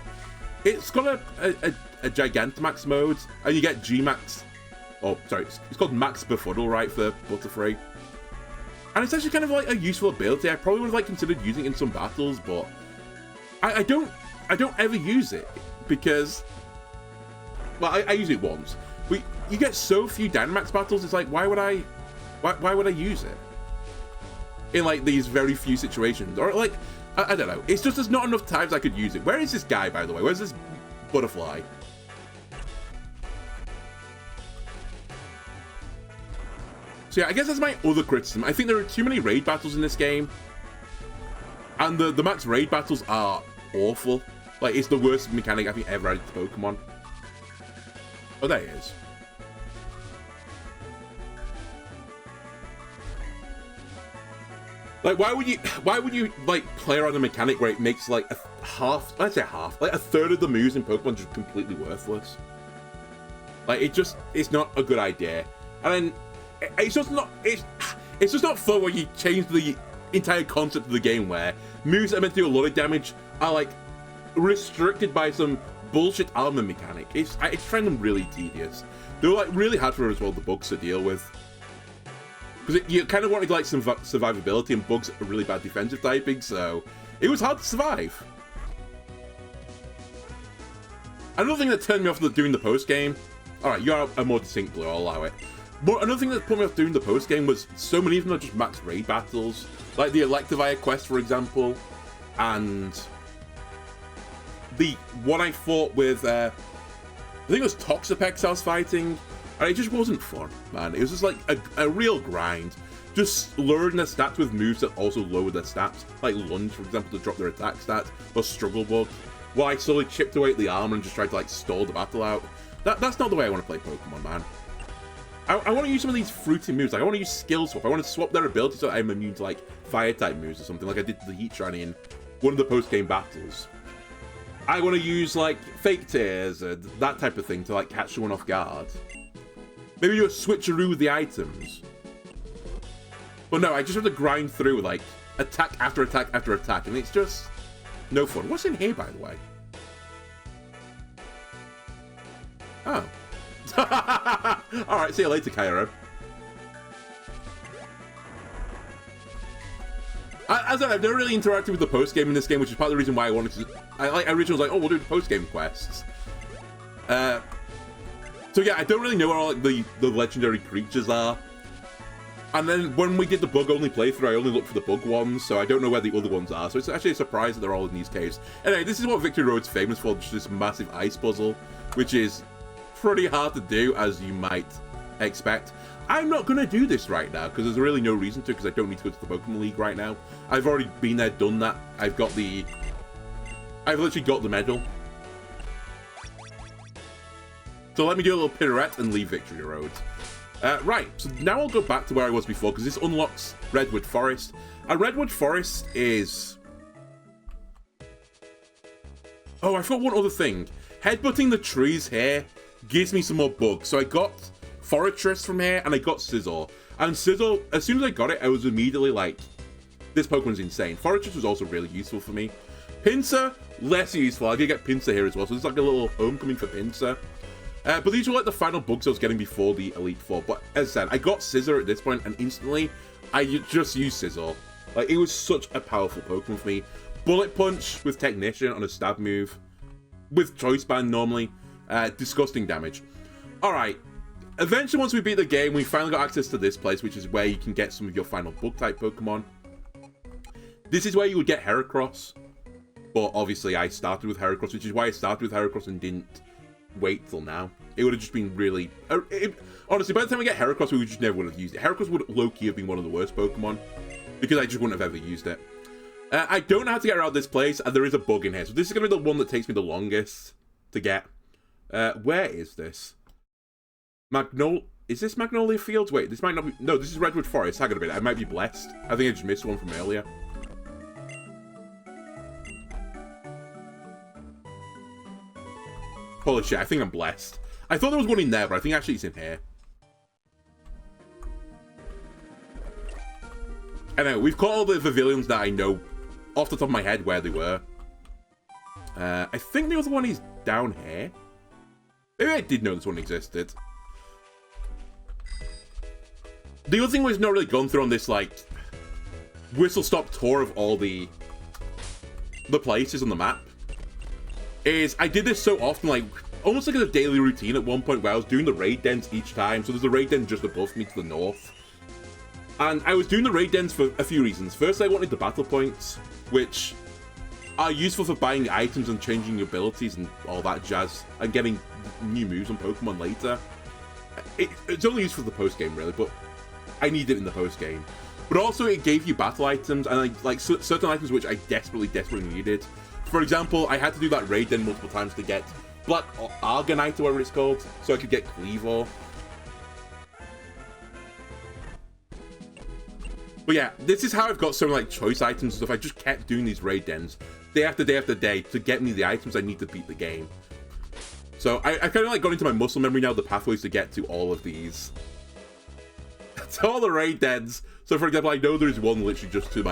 it's got a Gigantamax mode, and you get G-Max. Oh, sorry, it's called Max Befuddle, right, for Butterfree. And it's actually kind of like a useful ability. I probably would have like considered using it in some battles, but I don't ever use it because, well, I use it once. But you get so few Dynamax battles. It's like, why would I use it in like these very few situations? Or like, I don't know. It's just there's not enough times I could use it. Where is this guy, by the way? Where's this butterfly? So yeah, I guess that's my other criticism. I think there are too many raid battles in this game. And the max raid battles are awful. Like, it's the worst mechanic I think ever added to Pokemon. Oh, there he is. Like, why would you like play around a mechanic where it makes like a third of the moves in Pokemon just completely worthless? Like, it's not a good idea. And then it's just not fun when you change the entire concept of the game where moves that are meant to do a lot of damage are like restricted by some bullshit armor mechanic. It's finding them really tedious. They're like really hard for as well, the bugs to deal with. Because you kind of wanted like some survivability, and bugs are really bad defensive typing, so it was hard to survive. Another thing that turned me off doing the post game. Alright, you are a more distinct blue, I'll allow it. But another thing that put me off doing the post game was so many of them are just max raid battles. Like the Electivire quest, for example, and the one I fought with, I think it was Toxapex I was fighting, and it just wasn't fun, man. It was just like a real grind. Just lowering their stats with moves that also lower their stats, like Lunge, for example, to drop their attack stats, or Struggle Bug, while I slowly chipped away at the armor and just tried to like stall the battle out. That's not the way I want to play Pokemon, man. I want to use some of these fruity moves. Like, I want to use Skill Swap. I want to swap their abilities so I'm immune to like Fire-type moves or something, like I did the Heat Shiny in one of the post-game battles. I want to use like Fake Tears and that type of thing to like catch someone off guard. Maybe do a switcheroo with the items. But no, I just have to grind through like attack after attack after attack, and it's just no fun. What's in here, by the way? Oh. Alright, see you later, Cairo. As I said, I've never really interacted with the post-game in this game, which is part of the reason why I wanted to... I originally was like, oh, we'll do the post-game quests. So yeah, I don't really know what all like, the legendary creatures are. And then when we did the bug-only playthrough, I only looked for the bug ones, so I don't know where the other ones are. So it's actually a surprise that they're all in these caves. Anyway, this is what Victory Road's famous for, just this massive ice puzzle, which is pretty hard to do, as you might expect. I'm not going to do this right now, because there's really no reason to, because I don't need to go to the Pokemon League right now. I've already been there, done that. I've literally got the medal. So let me do a little pirouette and leave Victory Road. Right, so now I'll go back to where I was before, because this unlocks Redwood Forest. And Redwood Forest is... Oh, I forgot one other thing. Headbutting the trees here gives me some more bugs. So I got Forretress from here, and I got Scizor. And Scizor, as soon as I got it, I was immediately like, this Pokemon's insane. Forretress was also really useful for me. Pinsir, less useful. I did get Pinsir here as well, so it's like a little homecoming for Pinsir. But these were like the final bugs I was getting before the Elite Four. But as I said, I got Scizor at this point, and instantly, I just used Scizor. Like, it was such a powerful Pokemon for me. Bullet Punch with Technician on a stab move. With Choice Band normally. Disgusting damage. Alright. Eventually, once we beat the game, we finally got access to this place, which is where you can get some of your final Bug-type Pokemon. This is where you would get Heracross. But obviously, I started with Heracross, which is why I started with Heracross and didn't wait till now. It would have just been really... honestly, by the time we get Heracross, we just never would have used it. Heracross would low-key have been one of the worst Pokemon, because I just wouldn't have ever used it. I don't know how to get around this place, and there is a bug in here, so this is going to be the one that takes me the longest to get. Where is this? Is this Magnolia Fields? Wait, this might not be... No, this is Redwood Forest. Hang on a minute, I might be blessed. I think I just missed one from earlier. Holy shit, I think I'm blessed. I thought there was one in there, but I think actually it's in here. Anyway, we've caught all the Pavilions that I know off the top of my head where they were. I think the other one is down here. Maybe I did know this one existed. The other thing we've not really gone through on this, like, whistle-stop tour of all the places on the map is I did this so often, like, almost like as a daily routine at one point where I was doing the raid dens each time. So there's a raid den just above me to the north. And I was doing the raid dens for a few reasons. First, I wanted the battle points, which are useful for buying items and changing your abilities and all that jazz, and getting new moves on Pokemon later. It's only used for the post-game, really, but I need it in the post-game. But also, it gave you battle items, and like certain items which I desperately needed. For example, I had to do that raid den multiple times to get Black Argonite, or whatever it's called, so I could get Cleavor. But yeah, this is how I've got so many like choice items and stuff. I just kept doing these raid dens day after day after day to get me the items I need to beat the game. So I kind of like got into my muscle memory now, the pathways to get to all of these. To all the raid dens. So for example, I know there's one literally just to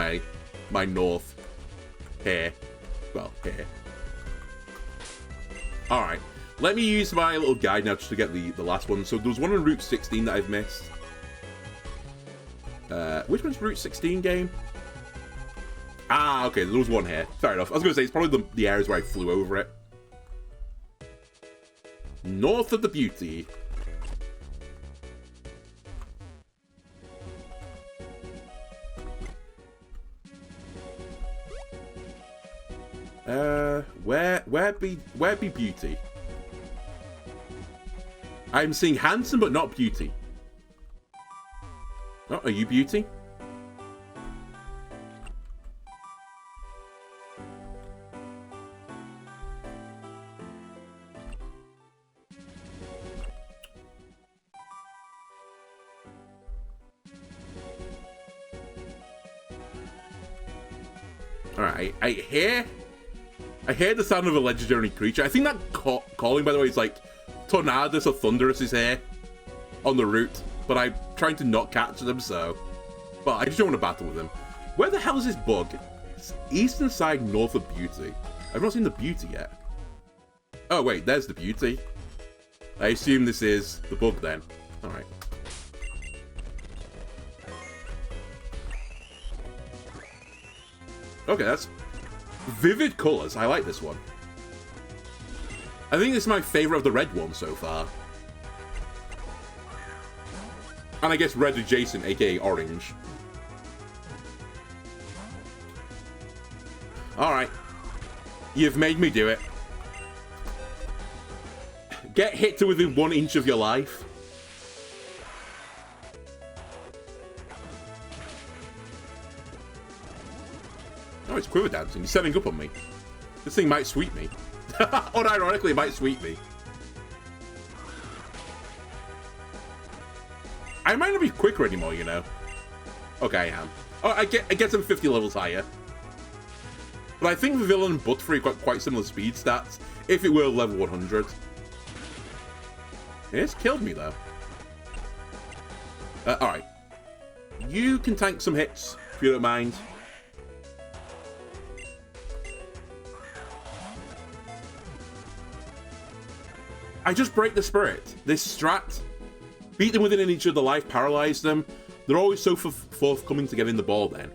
my north here. Well, here. Alright. Let me use my little guide now just to get the last one. So there was one on Route 16 that I've missed. Which one's Route 16 game? Ah, okay, there was one here. Fair enough. I was going to say, it's probably the areas where I flew over it. North of the Beauty. Where be Beauty? I'm seeing handsome, but not Beauty. Oh, are you Beauty? Alright, I hear the sound of a legendary creature. I think that calling, by the way, is like Tornadus or Thunderous is here on the route, but I'm trying to not catch them, so. But I just don't want to battle with them. Where the hell is this bug? It's eastern side, north of Beauty. I've not seen the Beauty yet. Oh wait, there's the Beauty. I assume this is the bug then. Alright. Okay, that's vivid colors. I like this one. I think this is my favorite of the red ones so far. And I guess red adjacent, aka orange. Alright. You've made me do it. Get hit to within 1 inch of your life. Oh, it's quiver dancing. He's setting up on me. This thing might sweep me. Unironically, it might sweep me. I might not be quicker anymore, you know. Okay, I am. Oh, I get some 50 levels higher. But I think the villain and Butterfree got quite similar speed stats if it were level 100. It's killed me, though. Alright. You can tank some hits, if you don't mind. I just break the spirit. This strat, beat them within an inch of the life, paralyze them. They're always so forthcoming to get in the ball then.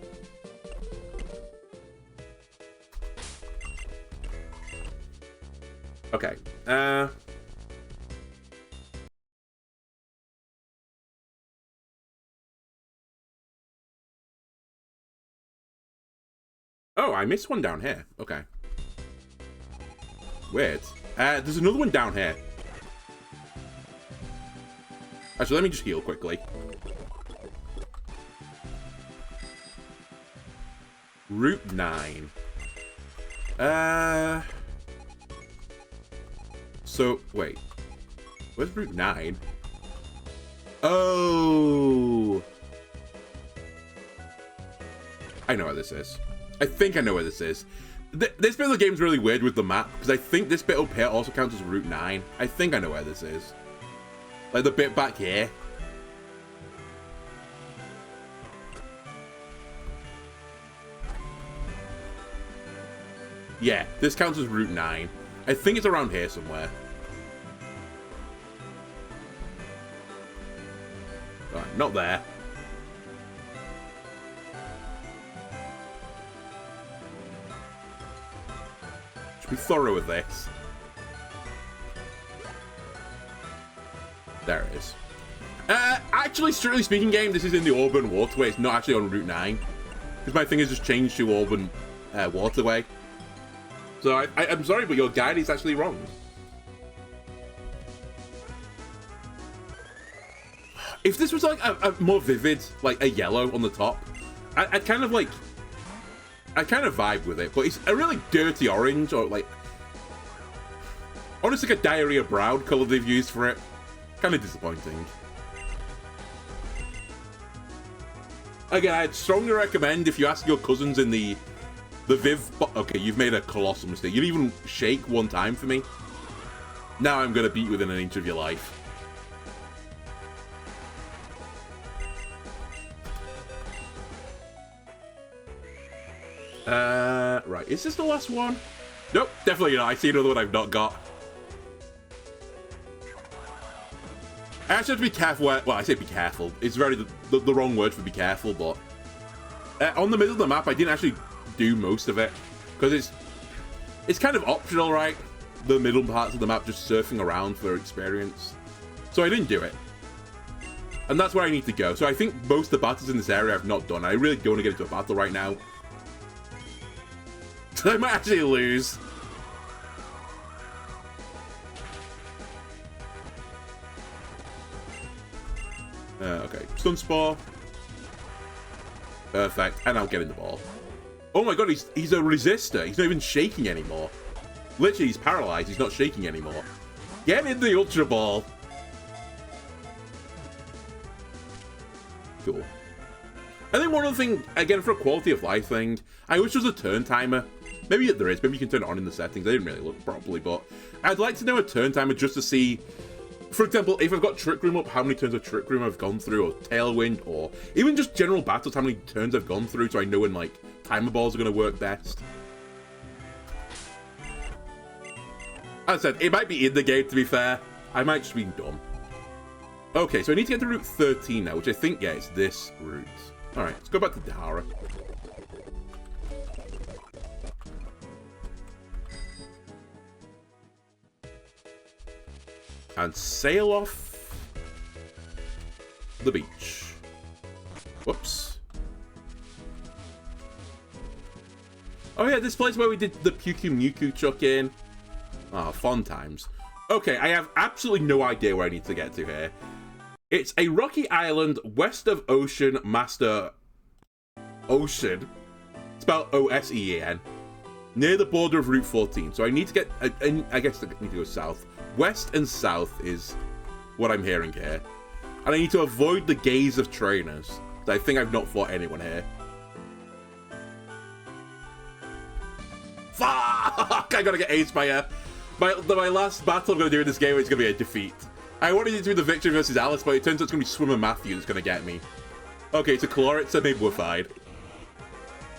Okay. Oh, I missed one down here. Okay. Weird. There's another one down here. Actually, let me just heal quickly. Route 9. So, wait. Where's Route 9? Oh! I know where this is. I think I know where this is. This bit of the game's really weird with the map, because I think this bit up here also counts as Route 9. I think I know where this is. Like the bit back here. Yeah, this counts as Route 9. I think it's around here somewhere. Alright, not there. Should be thorough with this. There it is. Actually, strictly speaking, game, this is in the Auburn Waterway. It's not actually on Route 9. Because my thing has just changed to Auburn Waterway. So I'm sorry, but your guide is actually wrong. If this was like a more vivid, like a yellow on the top, I'd kind of like... I kind of vibe with it, but it's a really dirty orange, or like... Honestly, like a diarrhea brown colour they've used for it. Kind of disappointing. Again, I'd strongly recommend if you ask your cousins in the Viv... Okay, you've made a colossal mistake. You didn't even shake one time for me. Now I'm going to beat you within an inch of your life. Right. Is this the last one? Nope, definitely not. I see another one I've not got. I actually have to be careful. Well, I say be careful. It's very the wrong word for be careful, but... on the middle of the map, I didn't actually do most of it. Because it's kind of optional, right? The middle parts of the map just surfing around for experience. So I didn't do it. And that's where I need to go. So I think most of the battles in this area I've not done. I really don't want to get into a battle right now. I might actually lose. Okay, Stun Spore. Perfect, and I'll get in the ball. Oh my god, he's a resistor. He's not even shaking anymore. Literally, he's paralyzed. He's not shaking anymore. Get in the Ultra Ball. Cool. I think one other thing, again, for a quality of life thing, I wish there was a turn timer. Maybe there is. Maybe you can turn it on in the settings. I didn't really look properly, but I'd like to know a turn timer just to see, for example, if I've got Trick Room up, how many turns of Trick Room I've gone through, or Tailwind, or even just general battles, how many turns I've gone through, so I know when, like, timer balls are going to work best. As I said, it might be in the game, to be fair. I might just be dumb. Okay, so I need to get to Route 13 now, which I think, yeah, it's this route. Alright, let's go back to Dahara. And sail off the beach. Whoops. Oh yeah, this place where we did the Puku chuck in. Ah, fun times. Okay, I have absolutely no idea where I need to get to here. It's a rocky island west of Ocean Master Ocean, spelled O-S-E-A-N, near the border of Route 14. So I need to get, I guess I need to go south. West and south is what I'm hearing here. And I need to avoid the gaze of trainers. I think I've not fought anyone here. Fuck! I gotta get aced by my last battle I'm gonna do in this game is gonna be a defeat. I wanted it to be the victory versus Alice, but it turns out it's gonna be Swimmer Matthew that's gonna get me. Okay, so Chloritza, maybe we're fine.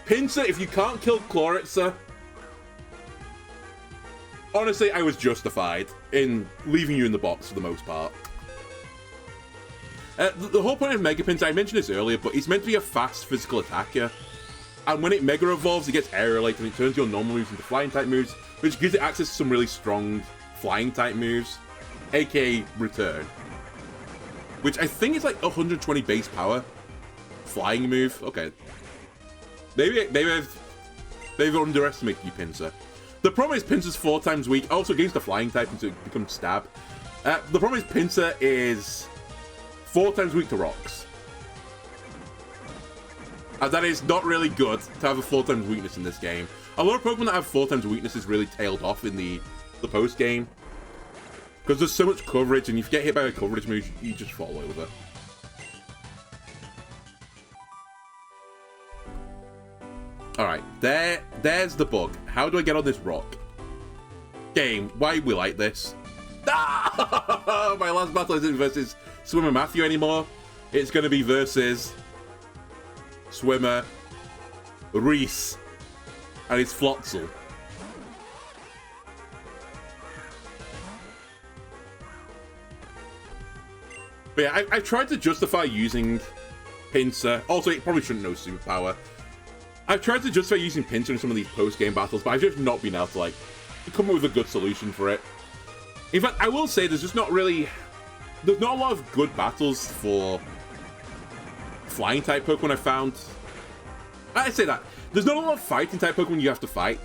Pinsir, if you can't kill Chloritza, honestly, I was justified in leaving you in the box for the most part. The whole point of Mega Pinsir, I mentioned this earlier, but it's meant to be a fast physical attacker. And when it Mega Evolves, it gets aerial-like and it turns your normal moves into flying-type moves, which gives it access to some really strong flying-type moves, aka Return. Which I think is like 120 base power. Flying move. Okay. Maybe I've underestimated you, Pinsir. The problem is Pinsir's 4 times weak, also against the flying type, so it becomes stab. The problem is Pinsir is 4 times weak to rocks. And that is not really good to have a 4 times weakness in this game. A lot of Pokemon that have 4 times weakness is really tailed off in the post game. Because there's so much coverage, and if you get hit by a coverage move, you just fall over. Alright, there's the bug. How do I get on this rock? Game, why are we like this? Ah! My last battle isn't versus Swimmer Matthew anymore. It's going to be versus Swimmer Reese and his Floatzel. But yeah, I've tried to justify using Pinsir. Also, it probably shouldn't know superpower. I've tried to justify using Pinsir in some of these post-game battles, but I've just not been able to, like, come up with a good solution for it. In fact, I will say there's just not really... There's not a lot of good battles for flying-type Pokemon I found. I say that. There's not a lot of fighting-type Pokemon you have to fight.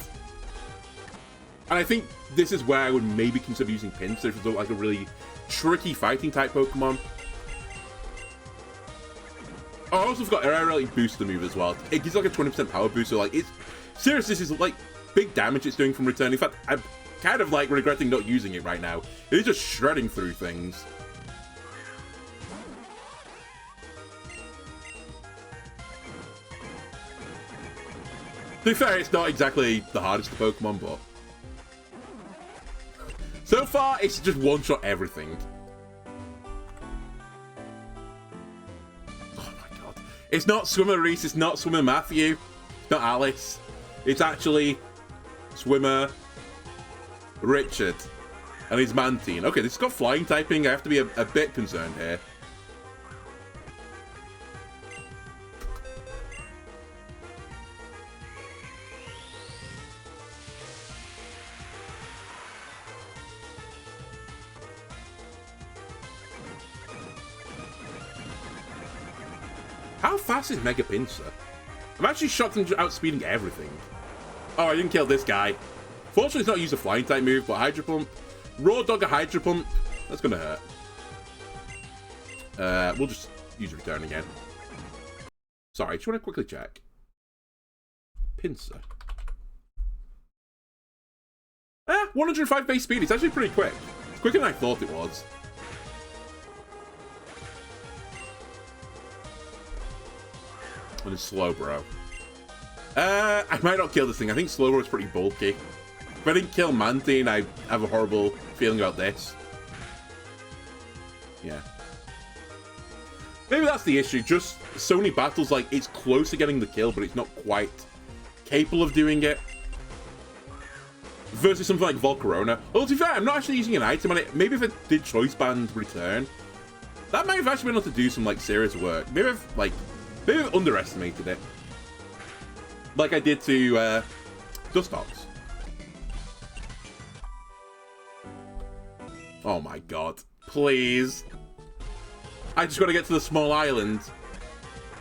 And I think this is where I would maybe consider using Pinsir if it's like a really tricky fighting-type Pokemon. Oh, I also forgot Air Rally Booster move as well. It gives like a 20% power boost, so like, it's... Seriously, this is like big damage it's doing from return. In fact, I'm kind of like regretting not using it right now. It is just shredding through things. To be fair, it's not exactly the hardest of Pokemon, but... So far, it's just one-shot everything. Oh my god. It's not Swimmer Reese, it's not Swimmer Matthew, it's not Alice. It's actually Swimmer Richard. And he's Mantine. Okay, this has got flying typing. I have to be a bit concerned here. How fast is Mega Pinsir? I'm actually shocked I'm outspeeding everything. Oh, I didn't kill this guy. Fortunately, it's not used a flying type move, but Hydro Pump. Raw Dog a Hydro Pump. That's gonna hurt. We'll just use Return again. Sorry, just want to quickly check. Pinsir. 105 base speed. It's actually pretty quick. It's quicker than I thought it was. And it's Slowbro. I might not kill this thing. I think Slowbro is pretty bulky. If I didn't kill Mantine, I have a horrible feeling about this. Yeah. Maybe that's the issue. Just so many battles, like, it's close to getting the kill, but it's not quite capable of doing it. Versus something like Volcarona. Well, to be fair, I'm not actually using an item on it. Maybe if I did Choice Band Return, that might have actually been able to do some, like, serious work. Maybe I've underestimated it. Like I did to Dustox. Oh my god. Please. I just gotta get to the small island.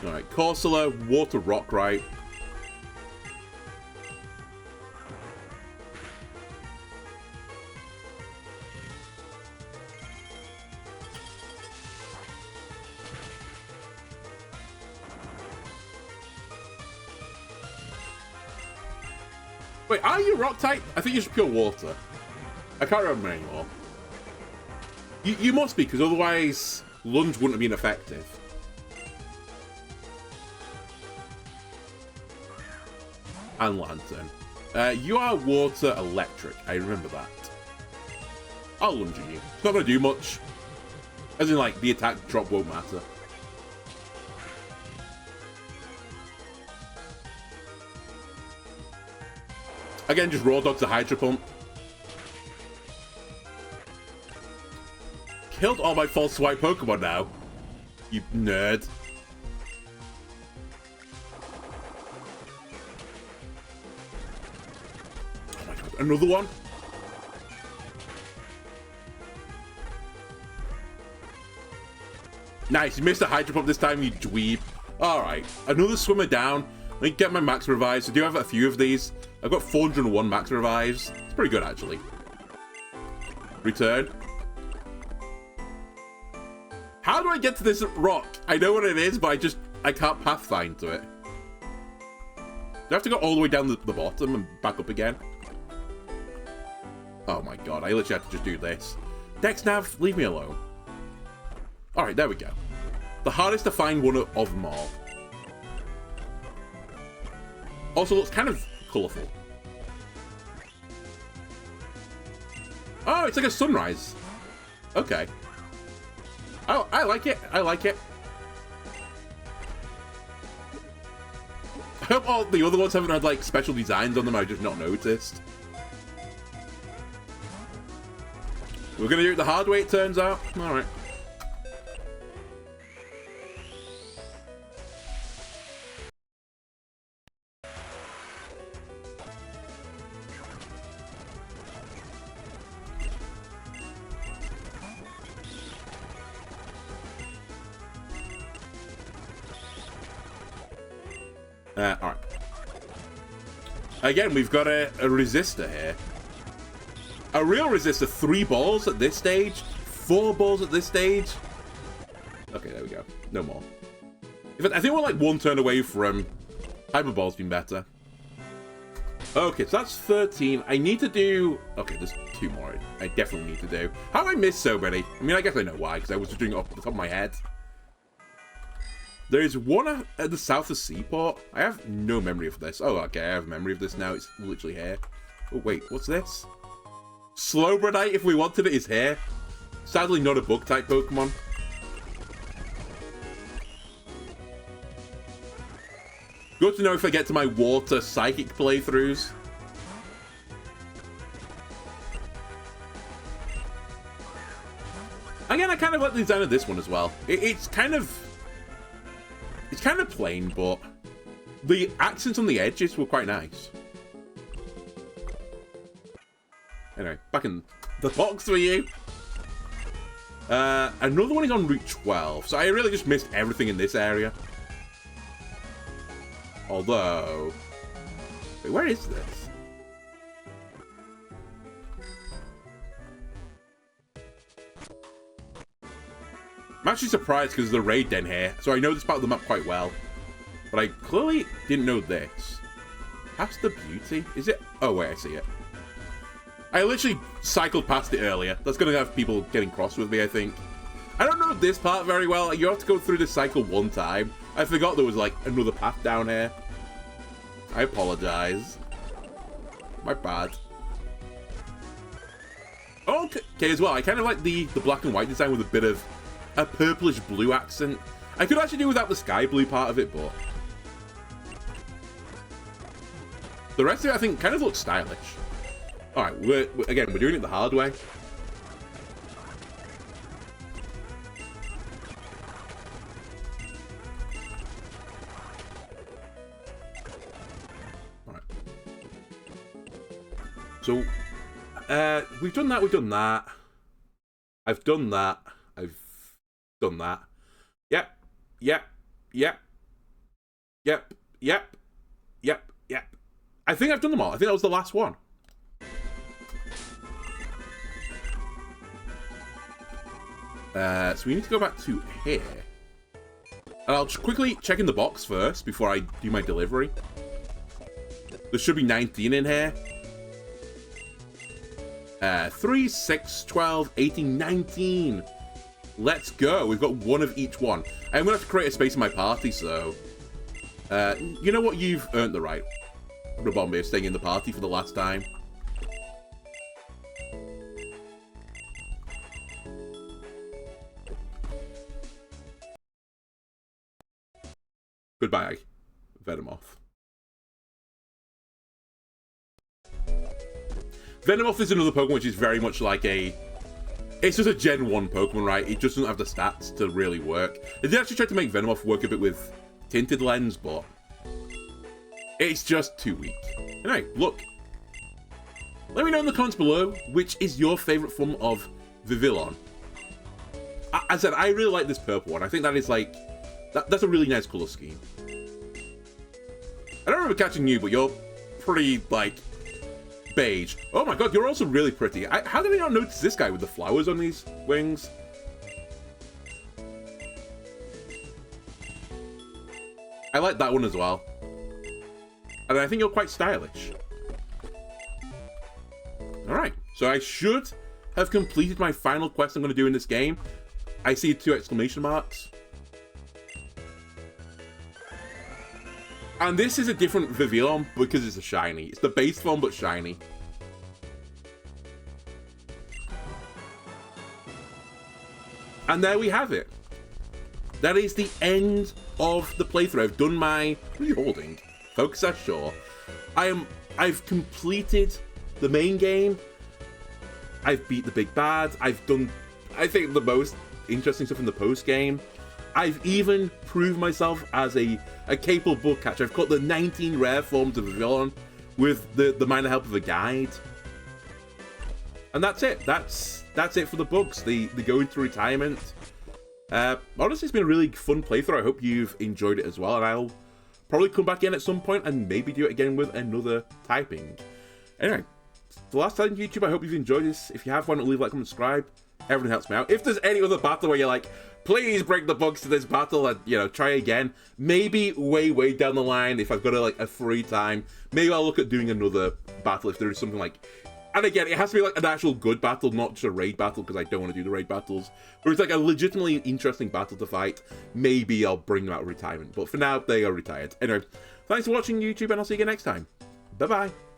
Alright, Corsola, Water Rock, right? Wait, are you rock type? I think you're just pure water. I can't remember anymore. You must be, because otherwise Lunge wouldn't have been effective. And Lantern. You are water electric. I remember that. I'll Lunge at you. It's not going to do much. As in, like, the attack drop won't matter. Again, just Raw Dog's a Hydro Pump. Killed all my false swipe Pokemon now. You nerd. Oh my god, another one? Nice, you missed a Hydro Pump this time, you dweeb. Alright, another Swimmer down. Let me get my max revives. I do have a few of these. I've got 401 max revives. It's pretty good, actually. Return. How do I get to this rock? I know what it is, but I can't pathfind to it. Do I have to go all the way down the bottom and back up again? Oh my god, I literally have to just do this. Dex Nav, leave me alone. Alright, there we go. The hardest to find one of them all. Also looks kind of colourful. Oh, it's like a sunrise. Okay. Oh, I like it. I like it. I hope all the other ones haven't had, like, special designs on them I've just not noticed. We're gonna do it the hard way, it turns out. Alright. Alright. Again, we've got a resistor here. A real resistor. 3 balls at this stage. 4 balls at this stage. Okay, there we go. No more. In fact, I think we're like 1 turn away from Hyper Ball's been better. Okay, so that's 13. I need to do... Okay, there's 2 more I definitely need to do. How have I missed so many? I mean, I guess I know why, because I was just doing it off the top of my head. There is one at the south of Seaport. I have no memory of this. Oh, okay, I have memory of this now. It's literally here. Oh, wait, what's this? Slowbronite, if we wanted it, is here. Sadly, not a bug-type Pokemon. Good to know if I get to my water psychic playthroughs. Again, I kind of like the design of this one as well. It's kind of plain, but the accents on the edges were quite nice. Anyway, back in the box for you. Another one is on Route 12, so I really just missed everything in this area. Although... Wait, where is this? I'm actually surprised because there's a raid den here, so I know this part of the map quite well. But I clearly didn't know this. Past the beauty? Is it? Oh, wait, I see it. I literally cycled past it earlier. That's going to have people getting cross with me, I think. I don't know this part very well. You have to go through this cycle one time. I forgot there was, like, another path down here. I apologize. My bad. Okay, as well, I kind of like the black and white design with a bit of a purplish blue accent. I could actually do without the sky blue part of it, but... the rest of it, I think, kind of looks stylish. Alright, we're doing it the hard way. Alright. So, we've done that, I've done that. I've done that. Yep. I think I've done them all. I think that was the last one. So we need to go back to here. And I'll quickly check in the box first before I do my delivery. There should be 19 in here. 3, 6, 12, 18, 19. Let's go. We've got one of each one. I'm going to have to create a space in my party, so... you know what? You've earned the right. Rabombe staying in the party for the last time. Goodbye, Venomoth. Venomoth is another Pokemon which is very much like a... it's just a Gen 1 Pokemon, right? It just doesn't have the stats to really work. They did actually try to make Venomoth work a bit with Tinted Lens, but... it's just too weak. Anyway, look. Let me know in the comments below which is your favourite form of Vivillon. As I said, I really like this purple one. I think that is like... that's a really nice colour scheme. I don't remember catching you, but you're pretty, like, beige. Oh my god, you're also really pretty. How did I not notice this guy with the flowers on these wings? I like that one as well. And I think you're quite stylish. Alright, so I should have completed my final quest I'm going to do in this game. I see 2 exclamation marks. And this is a different Vivillon because it's a shiny. It's the base form, but shiny. And there we have it. That is the end of the playthrough. I've done my... what are you holding? Focus that, sure. I've completed the main game. I've beat the big bad. I've done, I think, the most interesting stuff in the post game. I've even proved myself as a capable bug catcher. I've caught the 19 rare forms of Vivillon with the minor help of a guide. And that's it. That's it for the bugs. They go into retirement. Honestly, it's been a really fun playthrough. I hope you've enjoyed it as well. And I'll probably come back in at some point and maybe do it again with another typing. Anyway, the last time YouTube, I hope you've enjoyed this. If you have, why not leave a like, comment, subscribe. Everything helps me out. If there's any other battle where you're like, please bring the bugs to this battle and, you know, try again. Maybe way down the line, if I've got a free time, maybe I'll look at doing another battle if there is something like And again, it has to be like an actual good battle, not just a raid battle, because I don't want to do the raid battles. But it's like a legitimately interesting battle to fight. Maybe I'll bring them out of retirement. But for now, they are retired. Anyway, thanks for watching, YouTube, and I'll see you again next time. Bye-bye.